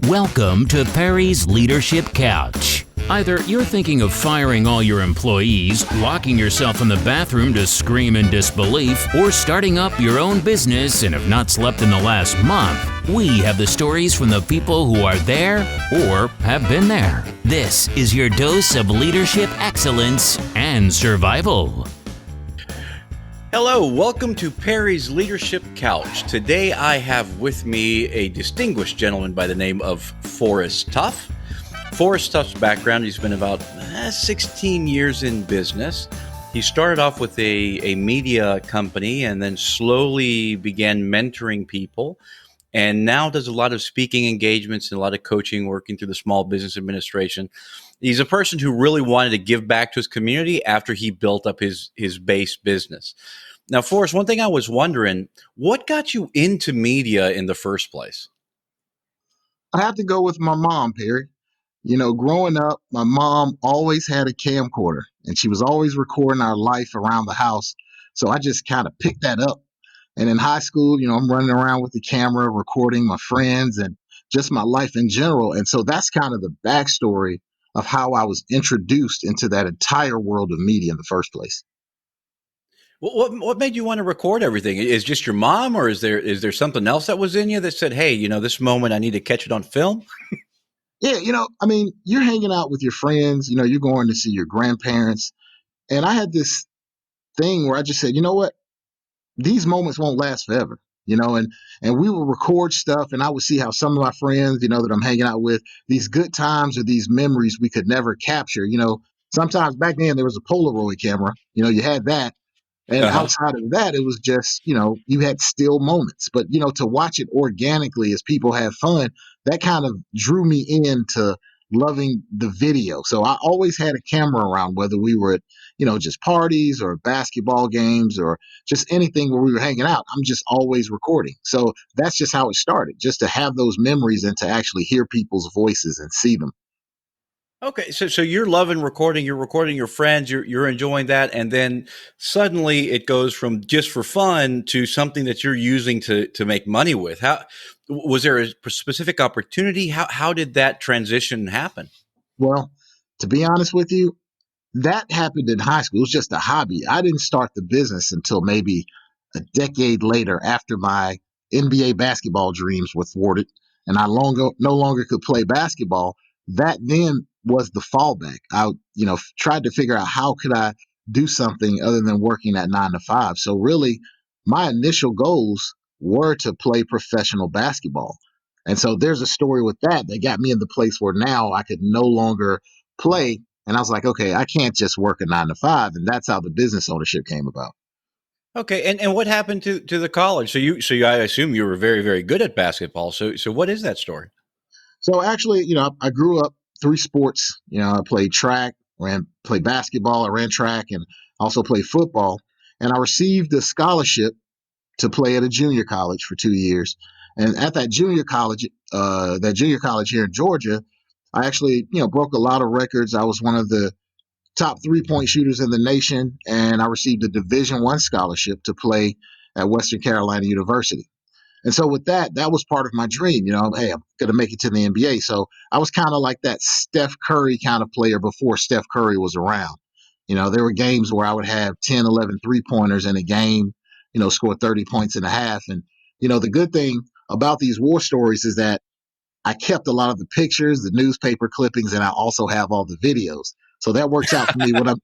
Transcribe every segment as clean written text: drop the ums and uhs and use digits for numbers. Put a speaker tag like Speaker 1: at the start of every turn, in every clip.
Speaker 1: Welcome to Perry's Leadership Couch. Either you're thinking of firing all your employees, locking yourself in the bathroom to scream in disbelief, or starting up your own business and have not slept in the last month. We have the stories from the people who are there or have been there. This is your dose of leadership excellence and survival.
Speaker 2: Hello, welcome to Perry's Leadership Couch. Today I have with me a distinguished gentleman by the name of Forrest Tuff. Forrest Tuff's background, he's been about 16 years in business. He started off with a media company and then slowly began mentoring people, and now does a lot of speaking engagements and a lot of coaching, working through the Small Business Administration. He's a person who really wanted to give back to his community after he built up his base business. Now, Forrest, one thing I was wondering, what got you into media in the first place?
Speaker 3: I have to go with my mom, Perry. You know, growing up, my mom always had a camcorder and she was always recording our life around the house. So I just kind of picked that up. And in high school, I'm running around with the camera, recording my friends and just my life in general. And so that's kind of the backstory of how I was introduced into that entire world of media in the first place.
Speaker 2: What made you want to record everything? Is just your mom, or is there something else that was in you that said, hey, this moment I need to catch it on film?
Speaker 3: Yeah, you're hanging out with your friends, you're going to see your grandparents. And I had this thing where I just said, you know what? These moments won't last forever, and we will record stuff and I would see how some of my friends, that I'm hanging out with, these good times or these memories we could never capture. Sometimes back then there was a Polaroid camera, you had that. And
Speaker 2: Uh-huh.
Speaker 3: outside of that, it was just, you had still moments. But, to watch it organically as people have fun, that kind of drew me into loving the video. So I always had a camera around, whether we were at, just parties or basketball games or just anything where we were hanging out. I'm just always recording. So that's just how it started, just to have those memories and to actually hear people's voices and see them.
Speaker 2: Okay, so you're loving recording. You're recording your friends. You're enjoying that, and then suddenly it goes from just for fun to something that you're using to make money with. How was there a specific opportunity? How did that transition happen?
Speaker 3: Well, to be honest with you, that happened in high school. It was just a hobby. I didn't start the business until maybe a decade later, after my NBA basketball dreams were thwarted and I no longer could play basketball. That then was the fallback. I, tried to figure out how could I do something other than working at 9 to 5. So really, my initial goals were to play professional basketball. And so there's a story with that got me in the place where now I could no longer play. And I was like, okay, I can't just work a 9 to 5. And that's how the business ownership came about.
Speaker 2: Okay, and what happened to the college? So I assume you were very, very good at basketball. So what is that story?
Speaker 3: So actually, I grew up three sports. I played track, played basketball, I ran track, and also played football. And I received a scholarship to play at a junior college for 2 years. And at that junior college here in Georgia, I actually, broke a lot of records. I was one of the top 3-point shooters in the nation, and I received a Division I scholarship to play at Western Carolina University. And so with that was part of my dream, hey, I'm going to make it to the NBA. So I was kind of like that Steph Curry kind of player before Steph Curry was around. There were games where I would have 10, 11 3-pointers in a game, score 30 points in a half. And, the good thing about these war stories is that I kept a lot of the pictures, the newspaper clippings, and I also have all the videos. So that works out for me when I'm,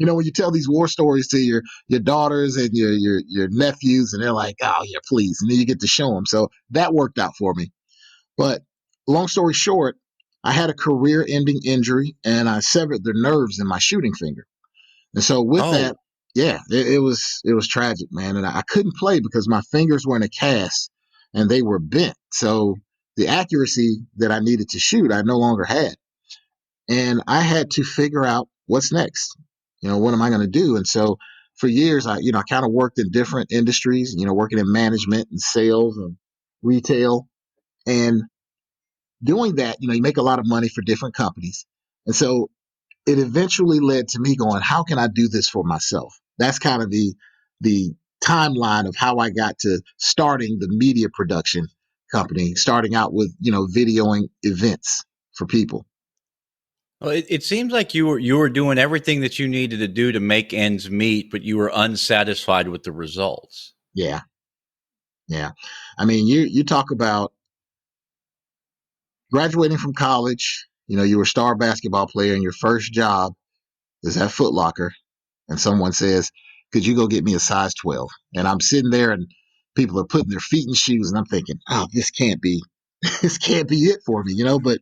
Speaker 3: when you tell these war stories to your daughters and your nephews, and they're like, "Oh yeah, please," and then you get to show them. So that worked out for me. But long story short, I had a career-ending injury, and I severed the nerves in my shooting finger. And so with that,
Speaker 2: Oh,
Speaker 3: yeah, it was tragic, man. And I couldn't play because my fingers were in a cast and they were bent. So the accuracy that I needed to shoot, I no longer had. And I had to figure out what's next. What am I going to do? And so for years, I kind of worked in different industries, working in management and sales and retail. And doing that, you make a lot of money for different companies. And so it eventually led to me going, how can I do this for myself? That's kind of the timeline of how I got to starting the media production company, starting out with, videoing events for people.
Speaker 2: Well, it seems like you were doing everything that you needed to do to make ends meet, but you were unsatisfied with the results.
Speaker 3: Yeah. Yeah. I mean, you talk about graduating from college, you were a star basketball player and your first job is at Foot Locker, and someone says, "Could you go get me a size 12?" And I'm sitting there and people are putting their feet in shoes and I'm thinking, "Oh, this can't be this can't be it for me." But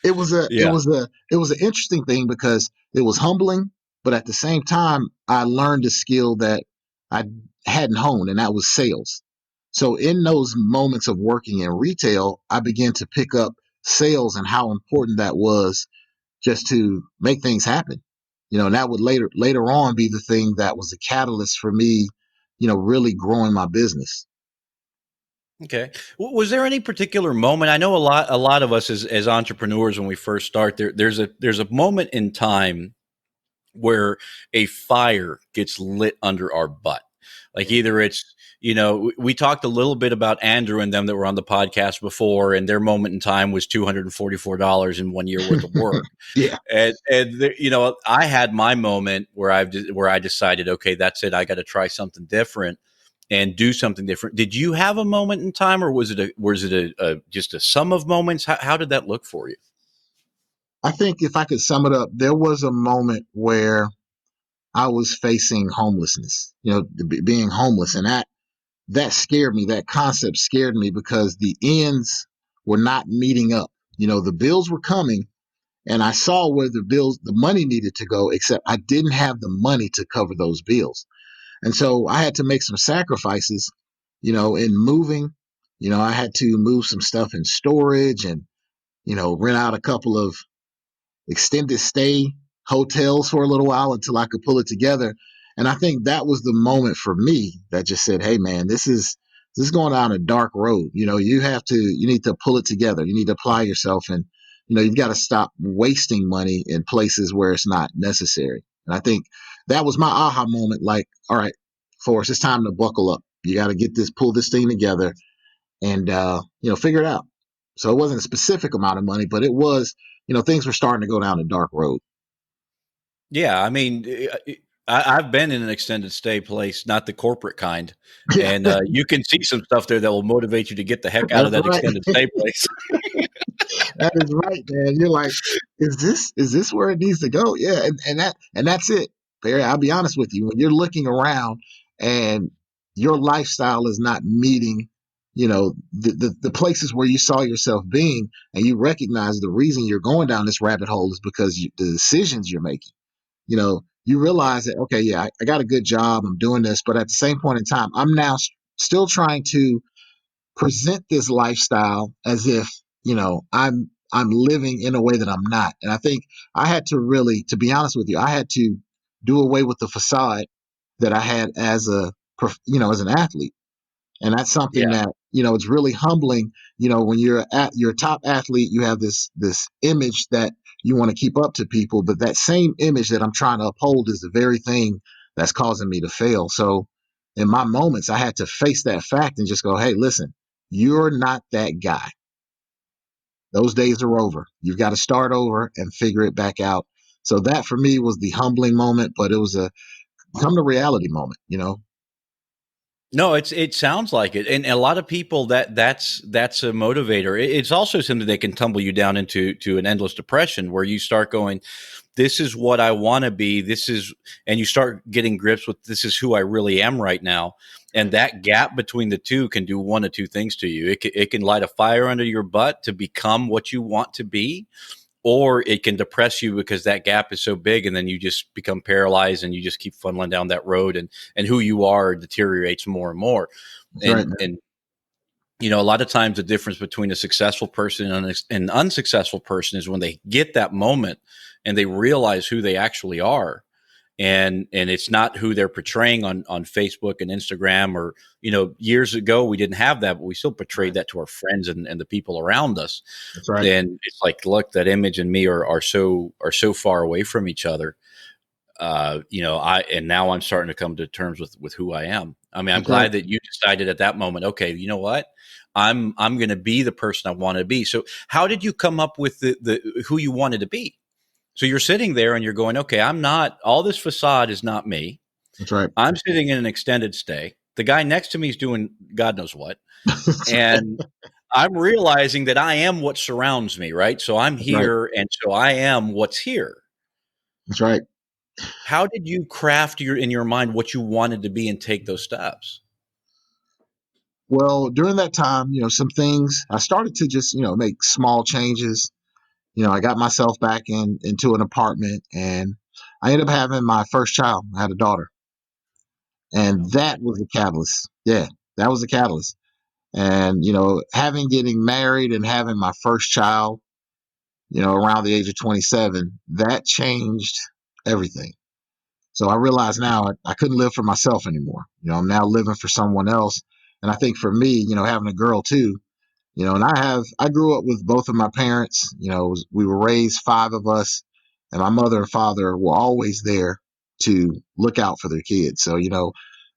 Speaker 2: Yeah.
Speaker 3: it was an interesting thing because it was humbling, but at the same time, I learned a skill that I hadn't honed, and that was sales. So in those moments of working in retail, I began to pick up sales and how important that was just to make things happen. And that would later on be the thing that was the catalyst for me, really growing my business.
Speaker 2: Okay. Was there any particular moment? I know a lot of us as entrepreneurs when we first start there's a moment in time where a fire gets lit under our butt. Like either it's, we talked a little bit about Andrew and them that were on the podcast before, and their moment in time was $244 in 1 year worth of work.
Speaker 3: Yeah.
Speaker 2: And I had my moment where I decided, okay, that's it. I got to try something different and do something different. Did you have a moment in time, or was it just a sum of moments? How did that look for you?
Speaker 3: I think if I could sum it up, there was a moment where I was facing homelessness, being homeless. And that scared me. That concept scared me because the ends were not meeting up. The bills were coming and I saw where the money needed to go, except I didn't have the money to cover those bills. And so I had to make some sacrifices, in moving. I had to move some stuff in storage and, rent out a couple of extended stay hotels for a little while until I could pull it together. And I think that was the moment for me that just said, "Hey, man, this is going down a dark road. You need to pull it together. You need to apply yourself, and you've got to stop wasting money in places where it's not necessary." And I think that was my aha moment. Like, all right, Forrest, it's time to buckle up. You got to pull this thing together, and figure it out. So it wasn't a specific amount of money, but it was, things were starting to go down a dark road.
Speaker 2: Yeah, I mean, I've been in an extended stay place, not the corporate kind,
Speaker 3: Yeah,
Speaker 2: and you can see some stuff there that will motivate you to get the heck out of
Speaker 3: that's
Speaker 2: that
Speaker 3: right.
Speaker 2: extended stay place.
Speaker 3: That is right, man. You're like, is this where it needs to go? Yeah, and that's it, Barry. I'll be honest with you. When you're looking around and your lifestyle is not meeting, the places where you saw yourself being, and you recognize the reason you're going down this rabbit hole is because the decisions you're making. You realize that, okay, yeah, I got a good job, I'm doing this, but at the same point in time, I'm now still trying to present this lifestyle as if, I'm living in a way that I'm not. And I think I had to really, to be honest with you, I had to do away with the facade that I had as as an athlete. And that's something
Speaker 2: Yeah.
Speaker 3: that, it's really humbling. When you're a top athlete, you have this image that you want to keep up to people, but that same image that I'm trying to uphold is the very thing that's causing me to fail. So in my moments, I had to face that fact and just go, "Hey, listen, you're not that guy. Those days are over. You've got to start over and figure it back out." So that for me was the humbling moment, but it was a come to reality moment.
Speaker 2: No, it sounds like it, and a lot of people that's a motivator. It's also something that can tumble you down into an endless depression where you start going, "This is what I want to be. This is," and you start getting grips with, "This is who I really am right now." And that gap between the two can do one of two things to you. It can light a fire under your butt to become what you want to be, or it can depress you because that gap is so big, and then you just become paralyzed and you just keep funneling down that road, and who you are deteriorates more and more.
Speaker 3: That's right, man.
Speaker 2: And a lot of times the difference between a successful person and an unsuccessful person is when they get that moment and they realize who they actually are, and it's not who they're portraying on Facebook and Instagram. Or years ago we didn't have that, but we still portrayed that to our friends and the people around us.
Speaker 3: That's right.
Speaker 2: And it's like, look, that image and me are so far away from each other. And now I'm starting to come to terms with who I am. I mean, I'm
Speaker 3: That's right.
Speaker 2: glad that you decided at that moment, okay, you know what? I'm going to be the person I want to be. So how did you come up with the who you wanted to be? So you're sitting there and you're going, okay, I'm not, all this facade is not me.
Speaker 3: That's right.
Speaker 2: I'm sitting in an extended stay. The guy next to me is doing God knows what.
Speaker 3: That's right.
Speaker 2: And I'm realizing that I am what surrounds me, right? So I'm
Speaker 3: That's right.
Speaker 2: here and so I am what's here.
Speaker 3: That's right.
Speaker 2: How did you craft in your mind what you wanted to be and take those steps?
Speaker 3: Well, during that time, some things I started to just, make small changes. I got myself back into an apartment, and I ended up having my first child. I had a daughter, and
Speaker 2: Okay.
Speaker 3: that was the catalyst. Yeah, that was the catalyst. And, having getting married and having my first child, around the age of 27, that changed everything. So I realize now I couldn't live for myself anymore. I'm now living for someone else. And I think for me, having a girl too, and I grew up with both of my parents. We were raised five of us, and my mother and father were always there to look out for their kids. So,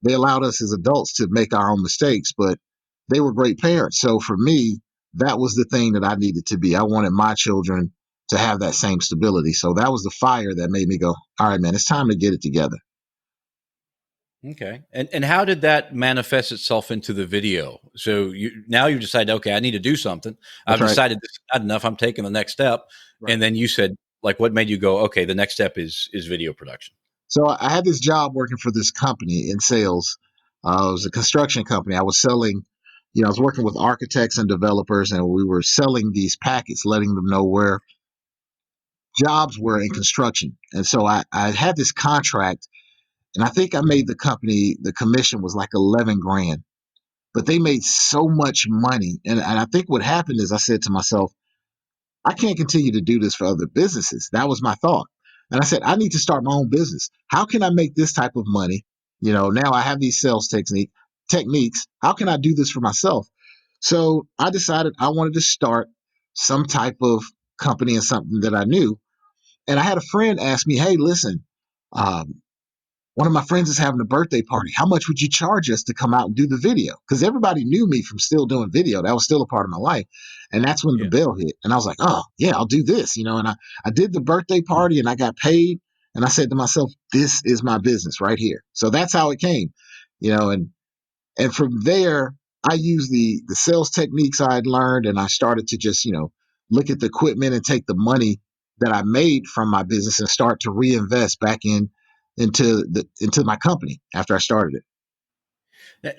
Speaker 3: they allowed us as adults to make our own mistakes, but they were great parents. So for me, that was the thing that I needed to be. I wanted my children to have that same stability. So that was the fire that made me go, all right, man, it's time to get it together.
Speaker 2: Okay. And how did that manifest itself into the video? So you decided, okay, I need to do something.
Speaker 3: That's
Speaker 2: I've
Speaker 3: right.
Speaker 2: decided this is not enough. I'm taking the next step.
Speaker 3: Right.
Speaker 2: And then you said, like, what made you go, okay, the next step is video production?
Speaker 3: So I had this job working for this company in sales. It was a construction company. I was selling, I was working with architects and developers, and we were selling these packets, letting them know where jobs were in construction. And so I had this contract, and I think I made the company, the commission was like 11 grand, but they made so much money. And I think what happened is I said to myself, I can't continue to do this for other businesses. That was my thought. And I said, I need to start my own business. How can I make this type of money? Now I have these sales techniques. How can I do this for myself? So I decided I wanted to start some type of company and something that I knew. And I had a friend ask me, hey, listen, um, one of my friends is having a birthday party. How much would you charge us to come out and do the video? Because everybody knew me from still doing video. That was still a part of my life. And that's when the
Speaker 2: Yeah.
Speaker 3: bell hit. And I was like, oh, yeah, I'll do this. And I did the birthday party and I got paid. And I said to myself, this is my business right here. So that's how it came, and from there, I used the sales techniques I had learned, and I started to just look at the equipment and take the money that I made from my business and start to reinvest back into my company after I started it.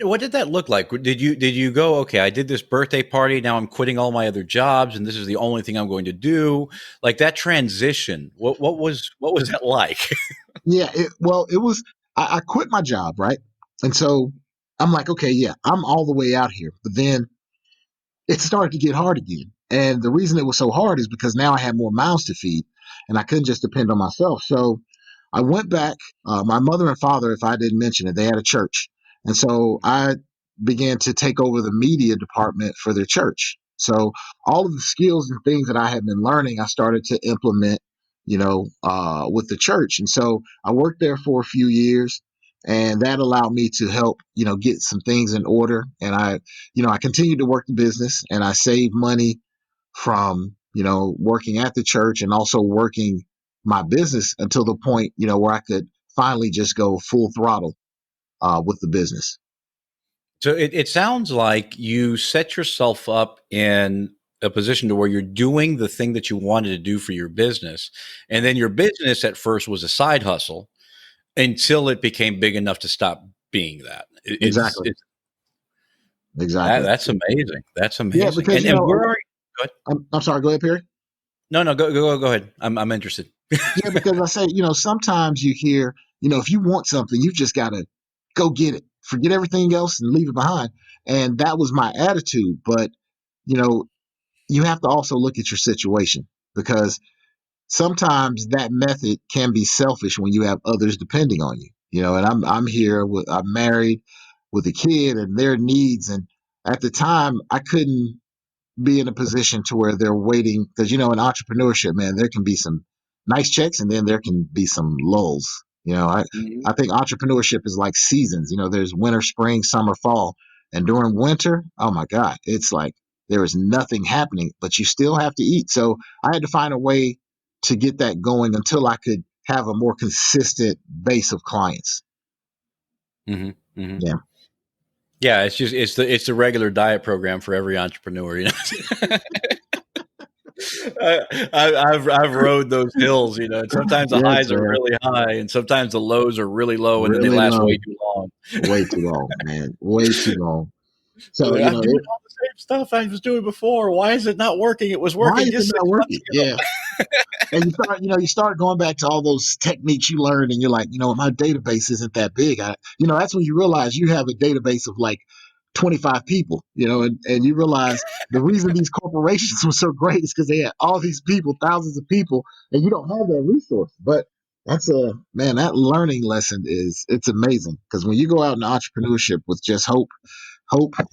Speaker 2: What did that look like? Did you go, okay, I did this birthday party, now I'm quitting all my other jobs and this is the only thing I'm going to do? Like that transition, what was that like?
Speaker 3: Yeah, it was. I quit my job, right, and so I'm like, okay, yeah, I'm all the way out here, but then it started to get hard again. And the reason it was so hard is because now I had more mouths to feed and I couldn't just depend on myself. So I went back. My mother and father, if I didn't mention it, they had a church. And so I began to take over the media department for their church. So all of the skills and things that I had been learning, I started to implement, with the church. And so I worked there for a few years, and that allowed me to help, get some things in order. And I continued to work the business, and I saved money from, working at the church and also working my business until the point, where I could finally just go full throttle with the business.
Speaker 2: So it sounds like you set yourself up in a position to where you're doing the thing that you wanted to do for your business. And then your business at first was a side hustle until it became big enough to stop being that.
Speaker 3: Exactly.
Speaker 2: It's
Speaker 3: Exactly.
Speaker 2: that's amazing. That's
Speaker 3: Yeah,
Speaker 2: amazing.
Speaker 3: because,
Speaker 2: And where are you? Go ahead.
Speaker 3: I'm sorry, go ahead, Perry.
Speaker 2: No, no, go ahead. I'm interested.
Speaker 3: Yeah, because I say, sometimes you hear, if you want something, you just got to go get it, forget everything else and leave it behind. And that was my attitude. But, you know, you have to also look at your situation, because sometimes that method can be selfish when you have others depending on you. And I'm married with a kid and their needs, and at the time I couldn't be in a position to where they're waiting, because in entrepreneurship, man, there can be some nice checks and then there can be some lulls. I
Speaker 2: Mhm.
Speaker 3: I think entrepreneurship is like seasons. There's winter, spring, summer, fall. And during winter, oh my God, it's like there is nothing happening, but you still have to eat. So I had to find a way to get that going until I could have a more consistent base of clients.
Speaker 2: Hmm. Hmm.
Speaker 3: Yeah.
Speaker 2: Yeah, it's the regular diet program for every entrepreneur. You know, I've rode those hills. You know, and sometimes the
Speaker 3: Yes,
Speaker 2: highs are
Speaker 3: man.
Speaker 2: really high, and sometimes the lows are really low, and then they
Speaker 3: Really
Speaker 2: last way
Speaker 3: low.
Speaker 2: too long.
Speaker 3: Way too long, man. Way too long. So,
Speaker 2: I'm doing all the same stuff I was doing before. Why is it not working? It was
Speaker 3: why
Speaker 2: working
Speaker 3: is it
Speaker 2: just
Speaker 3: not
Speaker 2: 6 months
Speaker 3: working?
Speaker 2: ago.
Speaker 3: Yeah. And you start going back to all those techniques you learned, and you're like, my database isn't that big. That's when you realize you have a database of like 25 people, and you realize the reason these corporations were so great is because they had all these people, thousands of people, and you don't have that resource. But that learning lesson it's amazing, because when you go out in entrepreneurship with just hope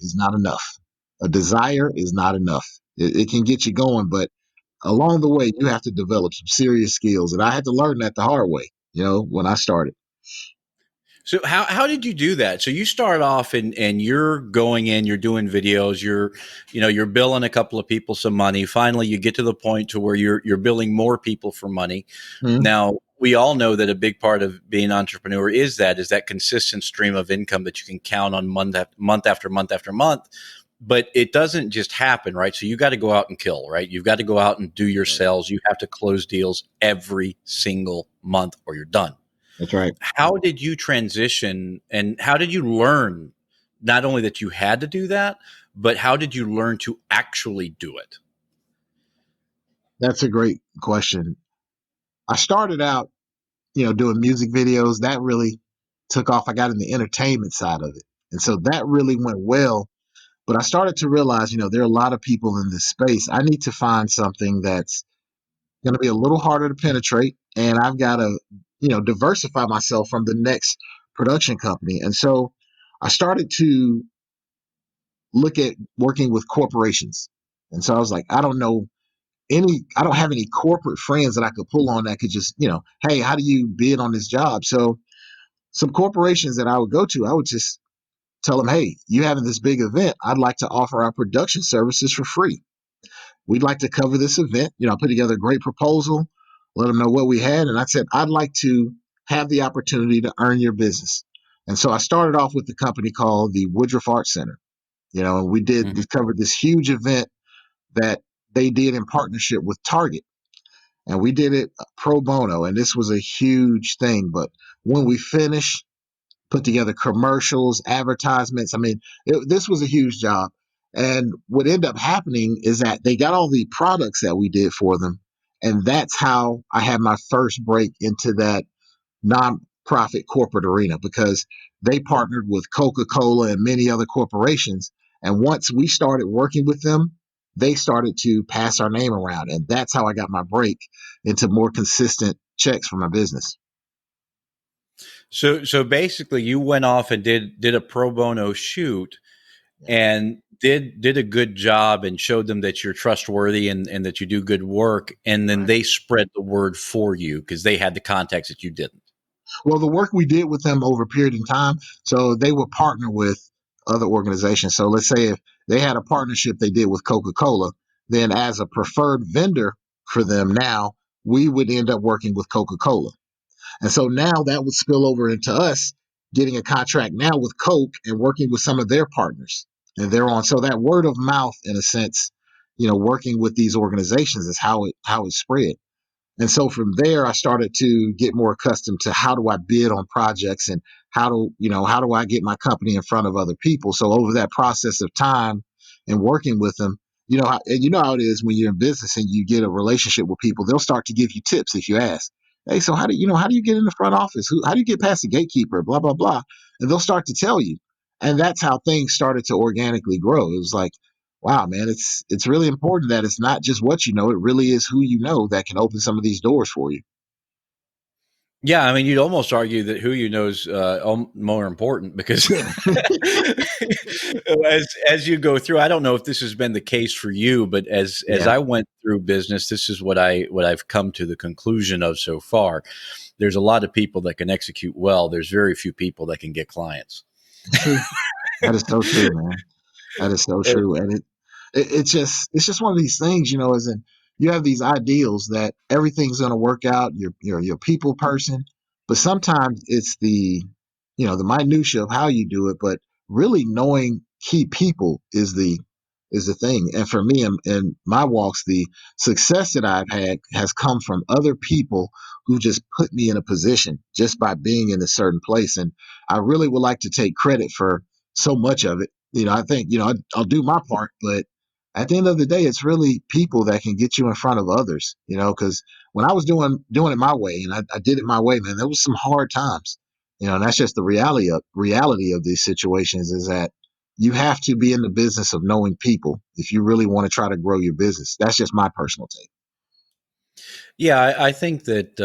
Speaker 3: is not enough. A desire is not enough. It can get you going, but along the way, you have to develop some serious skills. And I had to learn that the hard way, when I started.
Speaker 2: So how did you do that? So you start off and you're going in, you're doing videos, you're billing a couple of people some money. Finally, you get to the point to where you're billing more people for money.
Speaker 3: Mhm.
Speaker 2: Now, we all know that a big part of being an entrepreneur is that consistent stream of income that you can count on month after month after month. But it doesn't just happen, right? So you got to go out and kill, right? You've got to go out and do your sales. You have to close deals every single month or you're done.
Speaker 3: That's right.
Speaker 2: How did you transition and how did you learn not only that you had to do that, but how did you learn to actually do it?
Speaker 3: That's a great question. I started out, doing music videos. That really took off. I got in the entertainment side of it. And so that really went well. But I started to realize, there are a lot of people in this space. I need to find something that's going to be a little harder to penetrate. And I've got to, diversify myself from the next production company. And so I started to look at working with corporations. And so I was like, I don't have any corporate friends that I could pull on that could just, hey, how do you bid on this job? So some corporations that I would go to, I would just tell them, hey, you having this big event, I'd like to offer our production services for free. We'd like to cover this event. I put together a great proposal, let them know what we had. And I said, I'd like to have the opportunity to earn your business. And so I started off with the company called the Woodruff Art Center. And we covered this huge event that they did in partnership with Target. And we did it pro bono. And this was a huge thing. But when we finished, put together commercials, advertisements. I mean, this was a huge job. And what ended up happening is that they got all the products that we did for them. And that's how I had my first break into that nonprofit corporate arena, because they partnered with Coca-Cola and many other corporations. And once we started working with them, they started to pass our name around. And that's how I got my break into more consistent checks for my business.
Speaker 2: So basically you went off and did a pro bono shoot
Speaker 3: Yeah.
Speaker 2: and did a good job and showed them that you're trustworthy and that you do good work. And then
Speaker 3: Right.
Speaker 2: they spread the word for you because they had the contacts that you didn't.
Speaker 3: Well, the work we did with them over a period of time, so they would partner with other organizations. So let's say if they had a partnership they did with Coca-Cola, then as a preferred vendor for them now, we would end up working with Coca-Cola. And so now that would spill over into us getting a contract now with Coke and working with some of their partners. And they're on. So that word of mouth, in a sense, working with these organizations is how it spread. And so from there, I started to get more accustomed to how do I bid on projects and how do I get my company in front of other people. So over that process of time and working with them, and you know how it is when you're in business and you get a relationship with people, they'll start to give you tips if you ask. Hey, so how do you get in the front office? How do you get past the gatekeeper? Blah, blah, blah. And they'll start to tell you. And that's how things started to organically grow. It was like, wow, man, it's really important that it's not just what you know, it really is who you know that can open some of these doors for you.
Speaker 2: Yeah, I mean, you'd almost argue that who you know is more important because
Speaker 3: Yeah.
Speaker 2: as you go through, I don't know if this has been the case for you, but as
Speaker 3: Yeah.
Speaker 2: I went through business, this is what I've come to the conclusion of so far. There's a lot of people that can execute well. There's very few people that can get clients.
Speaker 3: It's true. That is so true, man. That is so
Speaker 2: And
Speaker 3: true, and it's just one of these things, as in you have these ideals that everything's going to work out. You're a people person, but sometimes it's the minutia of how you do it. But really knowing key people is the thing. And for me, in my walks, the success that I've had has come from other people who just put me in a position just by being in a certain place. And I really would like to take credit for so much of it. I think, I'll do my part, but at the end of the day, it's really people that can get you in front of others, because when I was doing it my way and I did it my way, man, there was some hard times, and that's just the reality of these situations is that you have to be in the business of knowing people if you really want to try to grow your business. That's just my personal take.
Speaker 2: yeah, I think that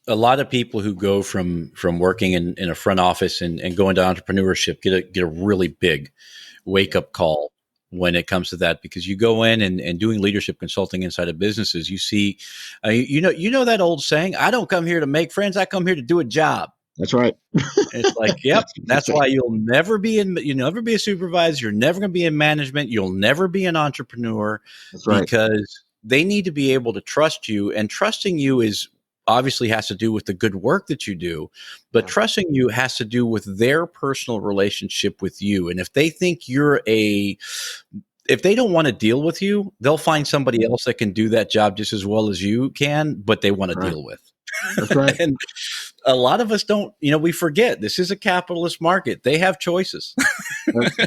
Speaker 2: a lot of people who go from working in a front office and going to entrepreneurship get a really big wake up call when it comes to that, because you go in and doing leadership consulting inside of businesses, you see, you know that old saying, I don't come here to make friends, I come here to do a job.
Speaker 3: That's right.
Speaker 2: And it's like, yep,
Speaker 3: That's
Speaker 2: that's
Speaker 3: right.
Speaker 2: why you'll never be a supervisor, you're never going to be in management, you'll never be an entrepreneur,
Speaker 3: That's right.
Speaker 2: because they need to be able to trust you, and trusting you is obviously has to do with the good work that you do, but
Speaker 3: Yeah.
Speaker 2: trusting you has to do with their personal relationship with you. And if they think if they don't want to deal with you, they'll find somebody else that can do that job just as well as you can, but they want to
Speaker 3: That's right.
Speaker 2: deal with.
Speaker 3: That's right.
Speaker 2: And a lot of us don't, we forget this is a capitalist market. They have choices.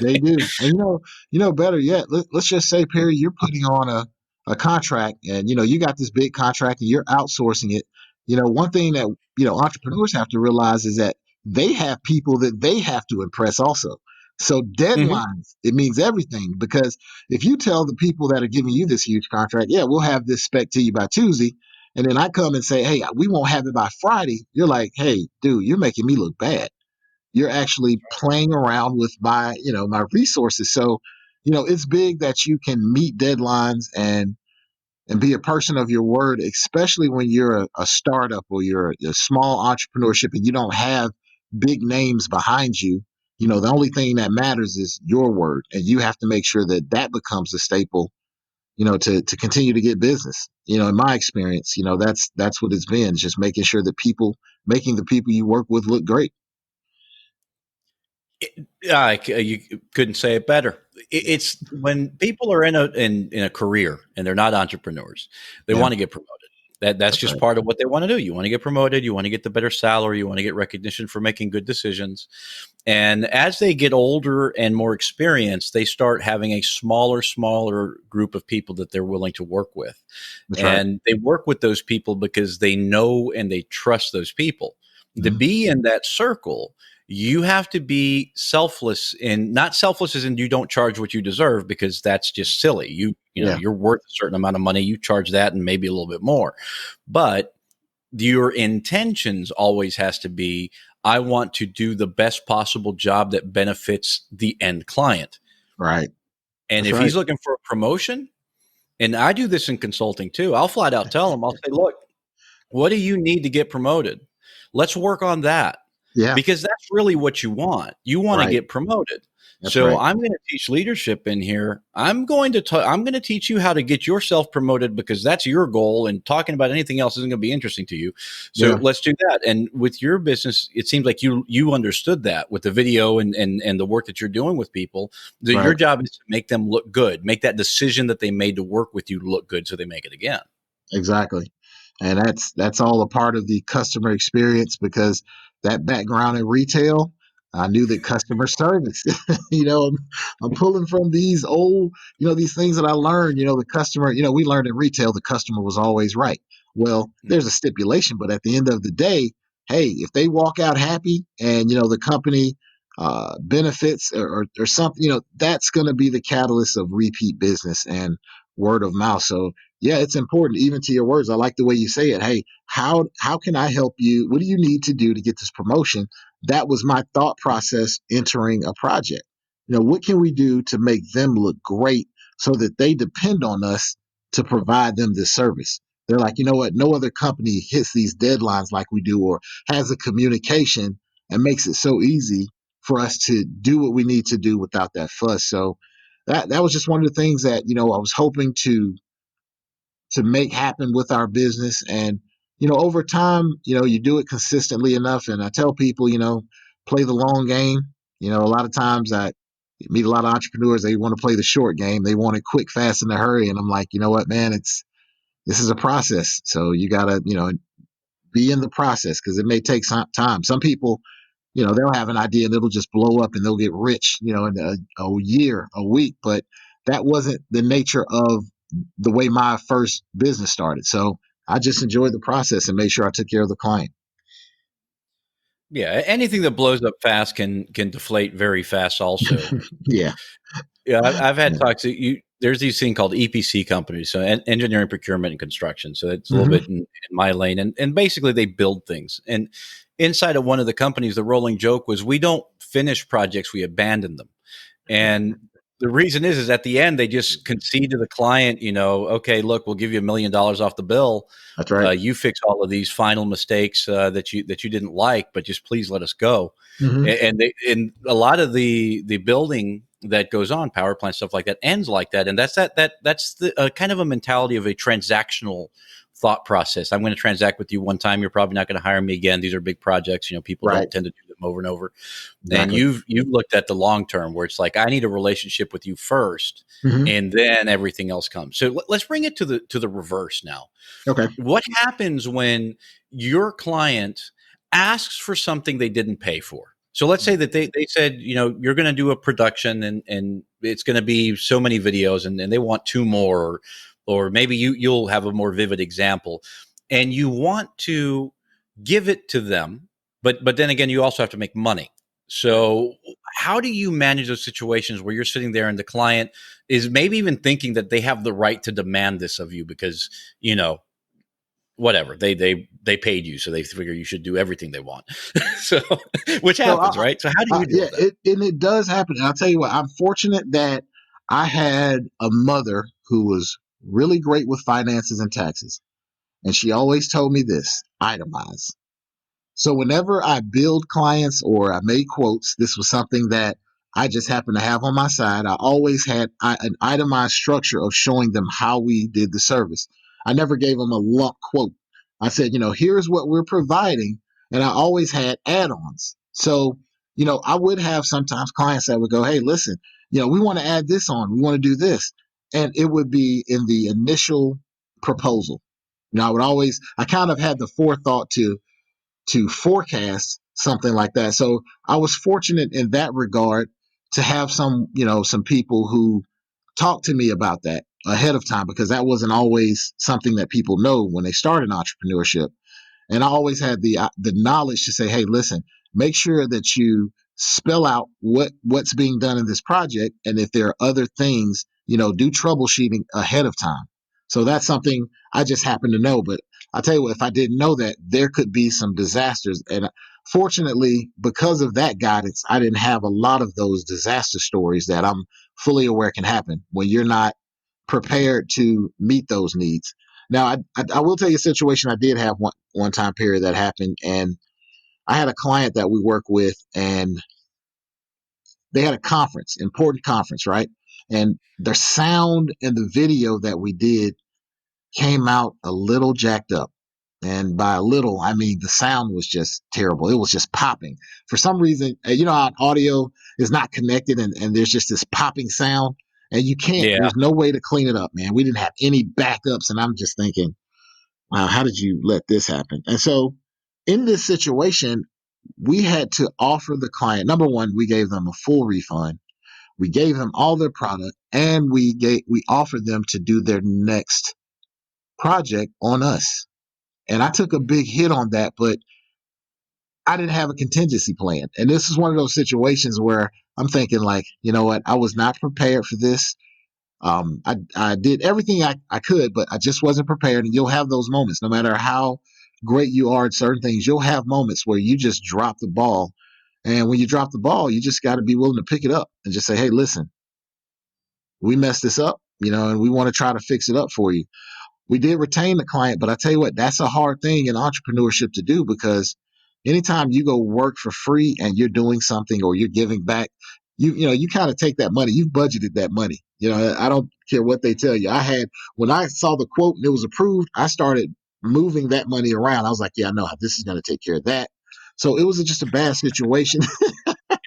Speaker 3: They do. And better yet, let's just say, Perry, you're putting on a contract and you got this big contract and you're outsourcing it. One thing that entrepreneurs have to realize is that they have people that they have to impress also. So
Speaker 2: Mhm.
Speaker 3: deadlines, it means everything, because if you tell the people that are giving you this huge contract, yeah, we'll have this spec to you by Tuesday, and then I come and say, hey, we won't have it by Friday, you're like, hey, dude, you're making me look bad. You're actually playing around with my resources. So it's big that you can meet deadlines and be a person of your word, especially when you're a startup or you're a small entrepreneurship and you don't have big names behind you. The only thing that matters is your word, and you have to make sure that that becomes a staple, to continue to get business. In my experience, that's what it's been, just making sure that making the people you work with look great.
Speaker 2: You couldn't say it better.
Speaker 3: Yeah.
Speaker 2: It's when people are in a career and they're not entrepreneurs, they
Speaker 3: Yeah.
Speaker 2: want to get promoted. That's
Speaker 3: That's
Speaker 2: just
Speaker 3: right.
Speaker 2: part of what they want to do. You want to get promoted, you want to get the better salary, you want to get recognition for making good decisions. And as they get older and more experienced, they start having a smaller group of people that they're willing to work with.
Speaker 3: That's right.
Speaker 2: And they work with those people because they know and they trust those people. To
Speaker 3: Mhm.
Speaker 2: be in that circle, you have to be selfless, and not selfless as in you don't charge what you deserve, because that's just silly.
Speaker 3: Yeah.
Speaker 2: You're worth a certain amount of money, you charge that and maybe a little bit more. But your intentions always has to be, I want to do the best possible job that benefits the end client.
Speaker 3: Right.
Speaker 2: And
Speaker 3: That's
Speaker 2: if
Speaker 3: right.
Speaker 2: he's looking for a promotion, and I do this in consulting too, I'll flat out tell him, I'll say, look, what do you need to get promoted? Let's work on that,
Speaker 3: Yeah.
Speaker 2: because that's really what you want. You want to
Speaker 3: Right.
Speaker 2: get promoted.
Speaker 3: That's
Speaker 2: So
Speaker 3: right.
Speaker 2: I'm going to teach leadership in here. I'm going to teach you how to get yourself promoted, because that's your goal, and talking about anything else isn't going to be interesting to you. So
Speaker 3: Yeah.
Speaker 2: let's do that. And with your business, it seems like you understood that with the video and the work that you're doing with people. That your
Speaker 3: Right.
Speaker 2: job is to make them look good, make that decision that they made to work with you look good, so they make it again.
Speaker 3: Exactly. And that's all a part of the customer experience, because that background in retail, I knew that customer service, I'm pulling from these old, these things that I learned, the customer, we learned in retail, the customer was always right. Well, there's a stipulation, but at the end of the day, hey, if they walk out happy and, the company benefits or something, that's going to be the catalyst of repeat business and word of mouth. So yeah, it's important, even to your words. I like the way you say it. Hey, how can I help you? What do you need to do to get this promotion? That was my thought process entering a project. What can we do to make them look great so that they depend on us to provide them this service? They're like, you know what? No other company hits these deadlines like we do, or has a communication and makes it so easy for us to do what we need to do without that fuss. So that was just one of the things that, I was hoping to make happen with our business. And, over time, you do it consistently enough. And I tell people, play the long game. A lot of times I meet a lot of entrepreneurs, they want to play the short game. They want it quick, fast, in a hurry. And I'm like, you know what, man, this is a process. So you gotta, be in the process, because it may take some time. Some people, they'll have an idea and it'll just blow up and they'll get rich, in a year, a week. But that wasn't the nature of the way my first business started. So I just enjoyed the process and made sure I took care of the client.
Speaker 2: Yeah, anything that blows up fast can deflate very fast. Also,
Speaker 3: Yeah.
Speaker 2: yeah, I've had
Speaker 3: Yeah.
Speaker 2: talks. There's these thing called EPC companies, so engineering, procurement, and construction. So it's a little
Speaker 3: Hmm.
Speaker 2: bit in my lane, and basically they build things. And inside of one of the companies, the rolling joke was, we don't finish projects, we abandon them. And the reason is at the end they just concede to the client, okay, look, we'll give you $1 million off the bill.
Speaker 3: That's right.
Speaker 2: You fix all of these final mistakes that you didn't like, but just please let us go.
Speaker 3: Hmm.
Speaker 2: And a lot of the building that goes on, power plant stuff like that, ends like that. And that's that's the kind of a mentality of a transactional thought process. I'm going to transact with you one time. You're probably not going to hire me again. These are big projects. People
Speaker 3: Right.
Speaker 2: don't tend to do them over and over. And
Speaker 3: Exactly.
Speaker 2: you've looked at the long term, where it's like, I need a relationship with you first,
Speaker 3: Hmm.
Speaker 2: and then everything else comes. So let's bring it to the reverse now.
Speaker 3: Okay.
Speaker 2: What happens when your client asks for something they didn't pay for? So let's say that they said, you're going to do a production, and it's going to be so many videos, and they want two more, or maybe you'll have a more vivid example, and you want to give it to them, but then again, you also have to make money. So how do you manage those situations where you're sitting there and the client is maybe even thinking that they have the right to demand this of you because, whatever, they paid you, so they figure you should do everything they want. So, which
Speaker 3: So
Speaker 2: happens, right? So how do you deal
Speaker 3: yeah,
Speaker 2: with that?
Speaker 3: it does happen. And I'll tell you what, I'm fortunate that I had a mother who was really great with finances and taxes. And she always told me this: itemize. So whenever I build clients or I made quotes, this was something that I just happened to have on my side. I always had an itemized structure of showing them how we did the service. I never gave them a lump quote. I said, here's what we're providing. And I always had add-ons. So, I would have sometimes clients that would go, hey, listen, we want to add this on. We want to do this. And it would be in the initial proposal. I kind of had the forethought to forecast something like that. So I was fortunate in that regard to have some people who talked to me about that ahead of time, because that wasn't always something that people know when they start in entrepreneurship. And I always had the knowledge to say, hey, listen, make sure that you spell out what's being done in this project, and if there are other things, do troubleshooting ahead of time. So that's something I just happen to know. But I tell you what, if I didn't know that, there could be some disasters. And fortunately, because of that guidance, I didn't have a lot of those disaster stories that I'm fully aware can happen when you're not prepared to meet those needs. Now, I will tell you a situation I did have one time period that happened, and I had a client that we work with, and they had a conference, important conference, right? And the sound and the video that we did came out a little jacked up. And by a little, I mean the sound was just terrible. It was just popping. For some reason, how audio is not connected, and there's just this popping sound, and
Speaker 2: Yeah.
Speaker 3: there's no way to clean it up, man. We didn't have any backups, and I'm just thinking, wow, how did you let this happen? And so in this situation, we had to offer the client, number one, we gave them a full refund. We gave them all their product, and we offered them to do their next project on us. And I took a big hit on that, but I didn't have a contingency plan. And this is one of those situations where I'm thinking, like, you know what? I was not prepared for this. I did everything I could, but I just wasn't prepared. And you'll have those moments, no matter how great you are at certain things, you'll have moments where you just drop the ball. And when you drop the ball, you just got to be willing to pick it up and just say, hey, listen, we messed this up, and we want to try to fix it up for you. We did retain the client, but I tell you what, that's a hard thing in entrepreneurship to do, because anytime you go work for free and you're doing something or you're giving back, you kind of take that money. You've budgeted that money. I don't care what they tell you. When I saw the quote and it was approved, I started moving that money around. I was like, yeah, I know how this is going to take care of that. So it was just a bad situation.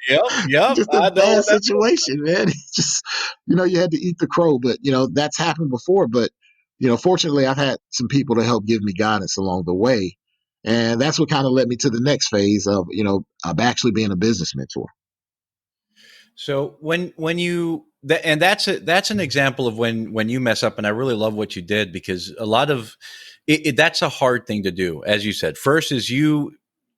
Speaker 2: Yep, yep.
Speaker 3: Just a
Speaker 2: I know
Speaker 3: bad
Speaker 2: what that.
Speaker 3: situation, man. It's just, you had to eat the crow, but that's happened before. But fortunately, I've had some people to help give me guidance along the way, and that's what kind of led me to the next phase of actually being a business mentor.
Speaker 2: So and that's an example of when you mess up, and I really love what you did, because a lot of that's a hard thing to do. As you said, first is you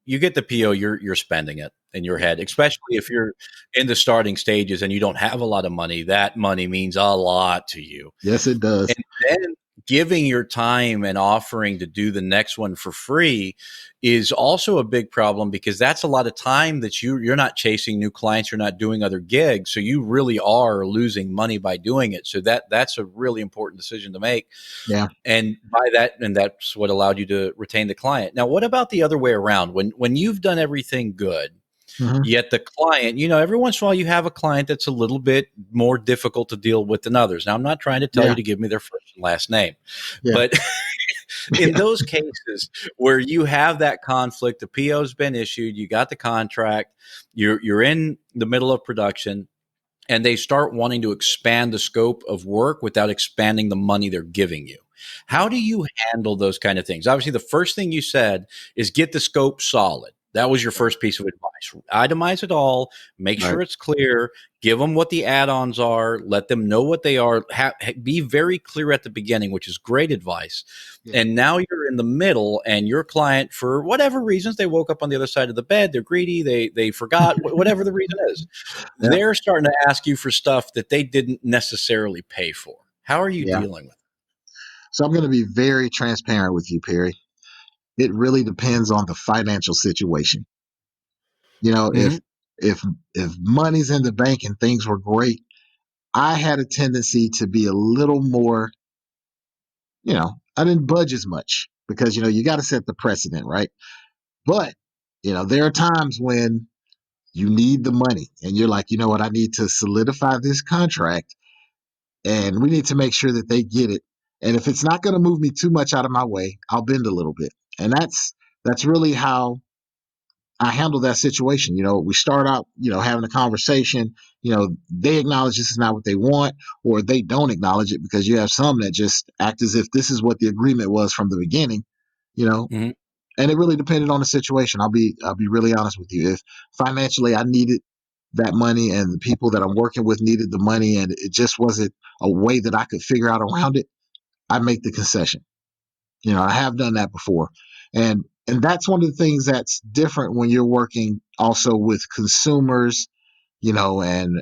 Speaker 2: get the PO, you're spending it in your head, especially if you're in the starting stages and you don't have a lot of money. That money means a lot to you.
Speaker 3: Yes, it does.
Speaker 2: And then giving your time and offering to do the next one for free is also a big problem, because that's a lot of time that you're not chasing new clients, you're not doing other gigs, so you really are losing money by doing it. So that's a really important decision to make.
Speaker 3: Yeah.
Speaker 2: And that's what allowed you to retain the client. Now, what about the other way around? When you've done everything good,
Speaker 3: Hmm.
Speaker 2: yet the client, every once in a while you have a client that's a little bit more difficult to deal with than others. Now, I'm not trying to tell
Speaker 3: Yeah.
Speaker 2: you to give me their first and last name,
Speaker 3: Yeah.
Speaker 2: but in
Speaker 3: Yeah.
Speaker 2: those cases where you have that conflict, the PO's been issued, you got the contract, you're in the middle of production, and they start wanting to expand the scope of work without expanding the money they're giving you. How do you handle those kind of things? Obviously, the first thing you said is get the scope solid. That was your first piece of advice. Itemize it all, make
Speaker 3: Right.
Speaker 2: sure it's clear, give them what the add-ons are, let them know what they are, be very clear at the beginning, which is great advice.
Speaker 3: Yeah.
Speaker 2: And now you're in the middle, and your client, for whatever reasons, they woke up on the other side of the bed, they're greedy, they forgot, whatever the reason is,
Speaker 3: Yeah.
Speaker 2: they're starting to ask you for stuff that they didn't necessarily pay for. How are you
Speaker 3: Yeah.
Speaker 2: dealing with
Speaker 3: So I'm going to be very transparent with you, Perry. It really depends on the financial situation. You know,
Speaker 2: it?
Speaker 3: if if money's in the bank and things were great, I had a tendency to be a little more, I didn't budge as much because you got to set the precedent, right? But there are times when you need the money and you're like, you know what, I need to solidify this contract and we need to make sure that they get it. And if it's not going to move me too much out of my way, I'll bend a little bit. And that's really how I handle that situation. We start out, having a conversation. They acknowledge this is not what they want, or they don't acknowledge it, because you have some that just act as if this is what the agreement was from the beginning. You know,
Speaker 2: Mhm.
Speaker 3: and it really depended on the situation. I'll be really honest with you. If financially I needed that money and the people that I'm working with needed the money and it just wasn't a way that I could figure out around it, I make the concession. I have done that before. And that's one of the things that's different when you're working also with consumers, and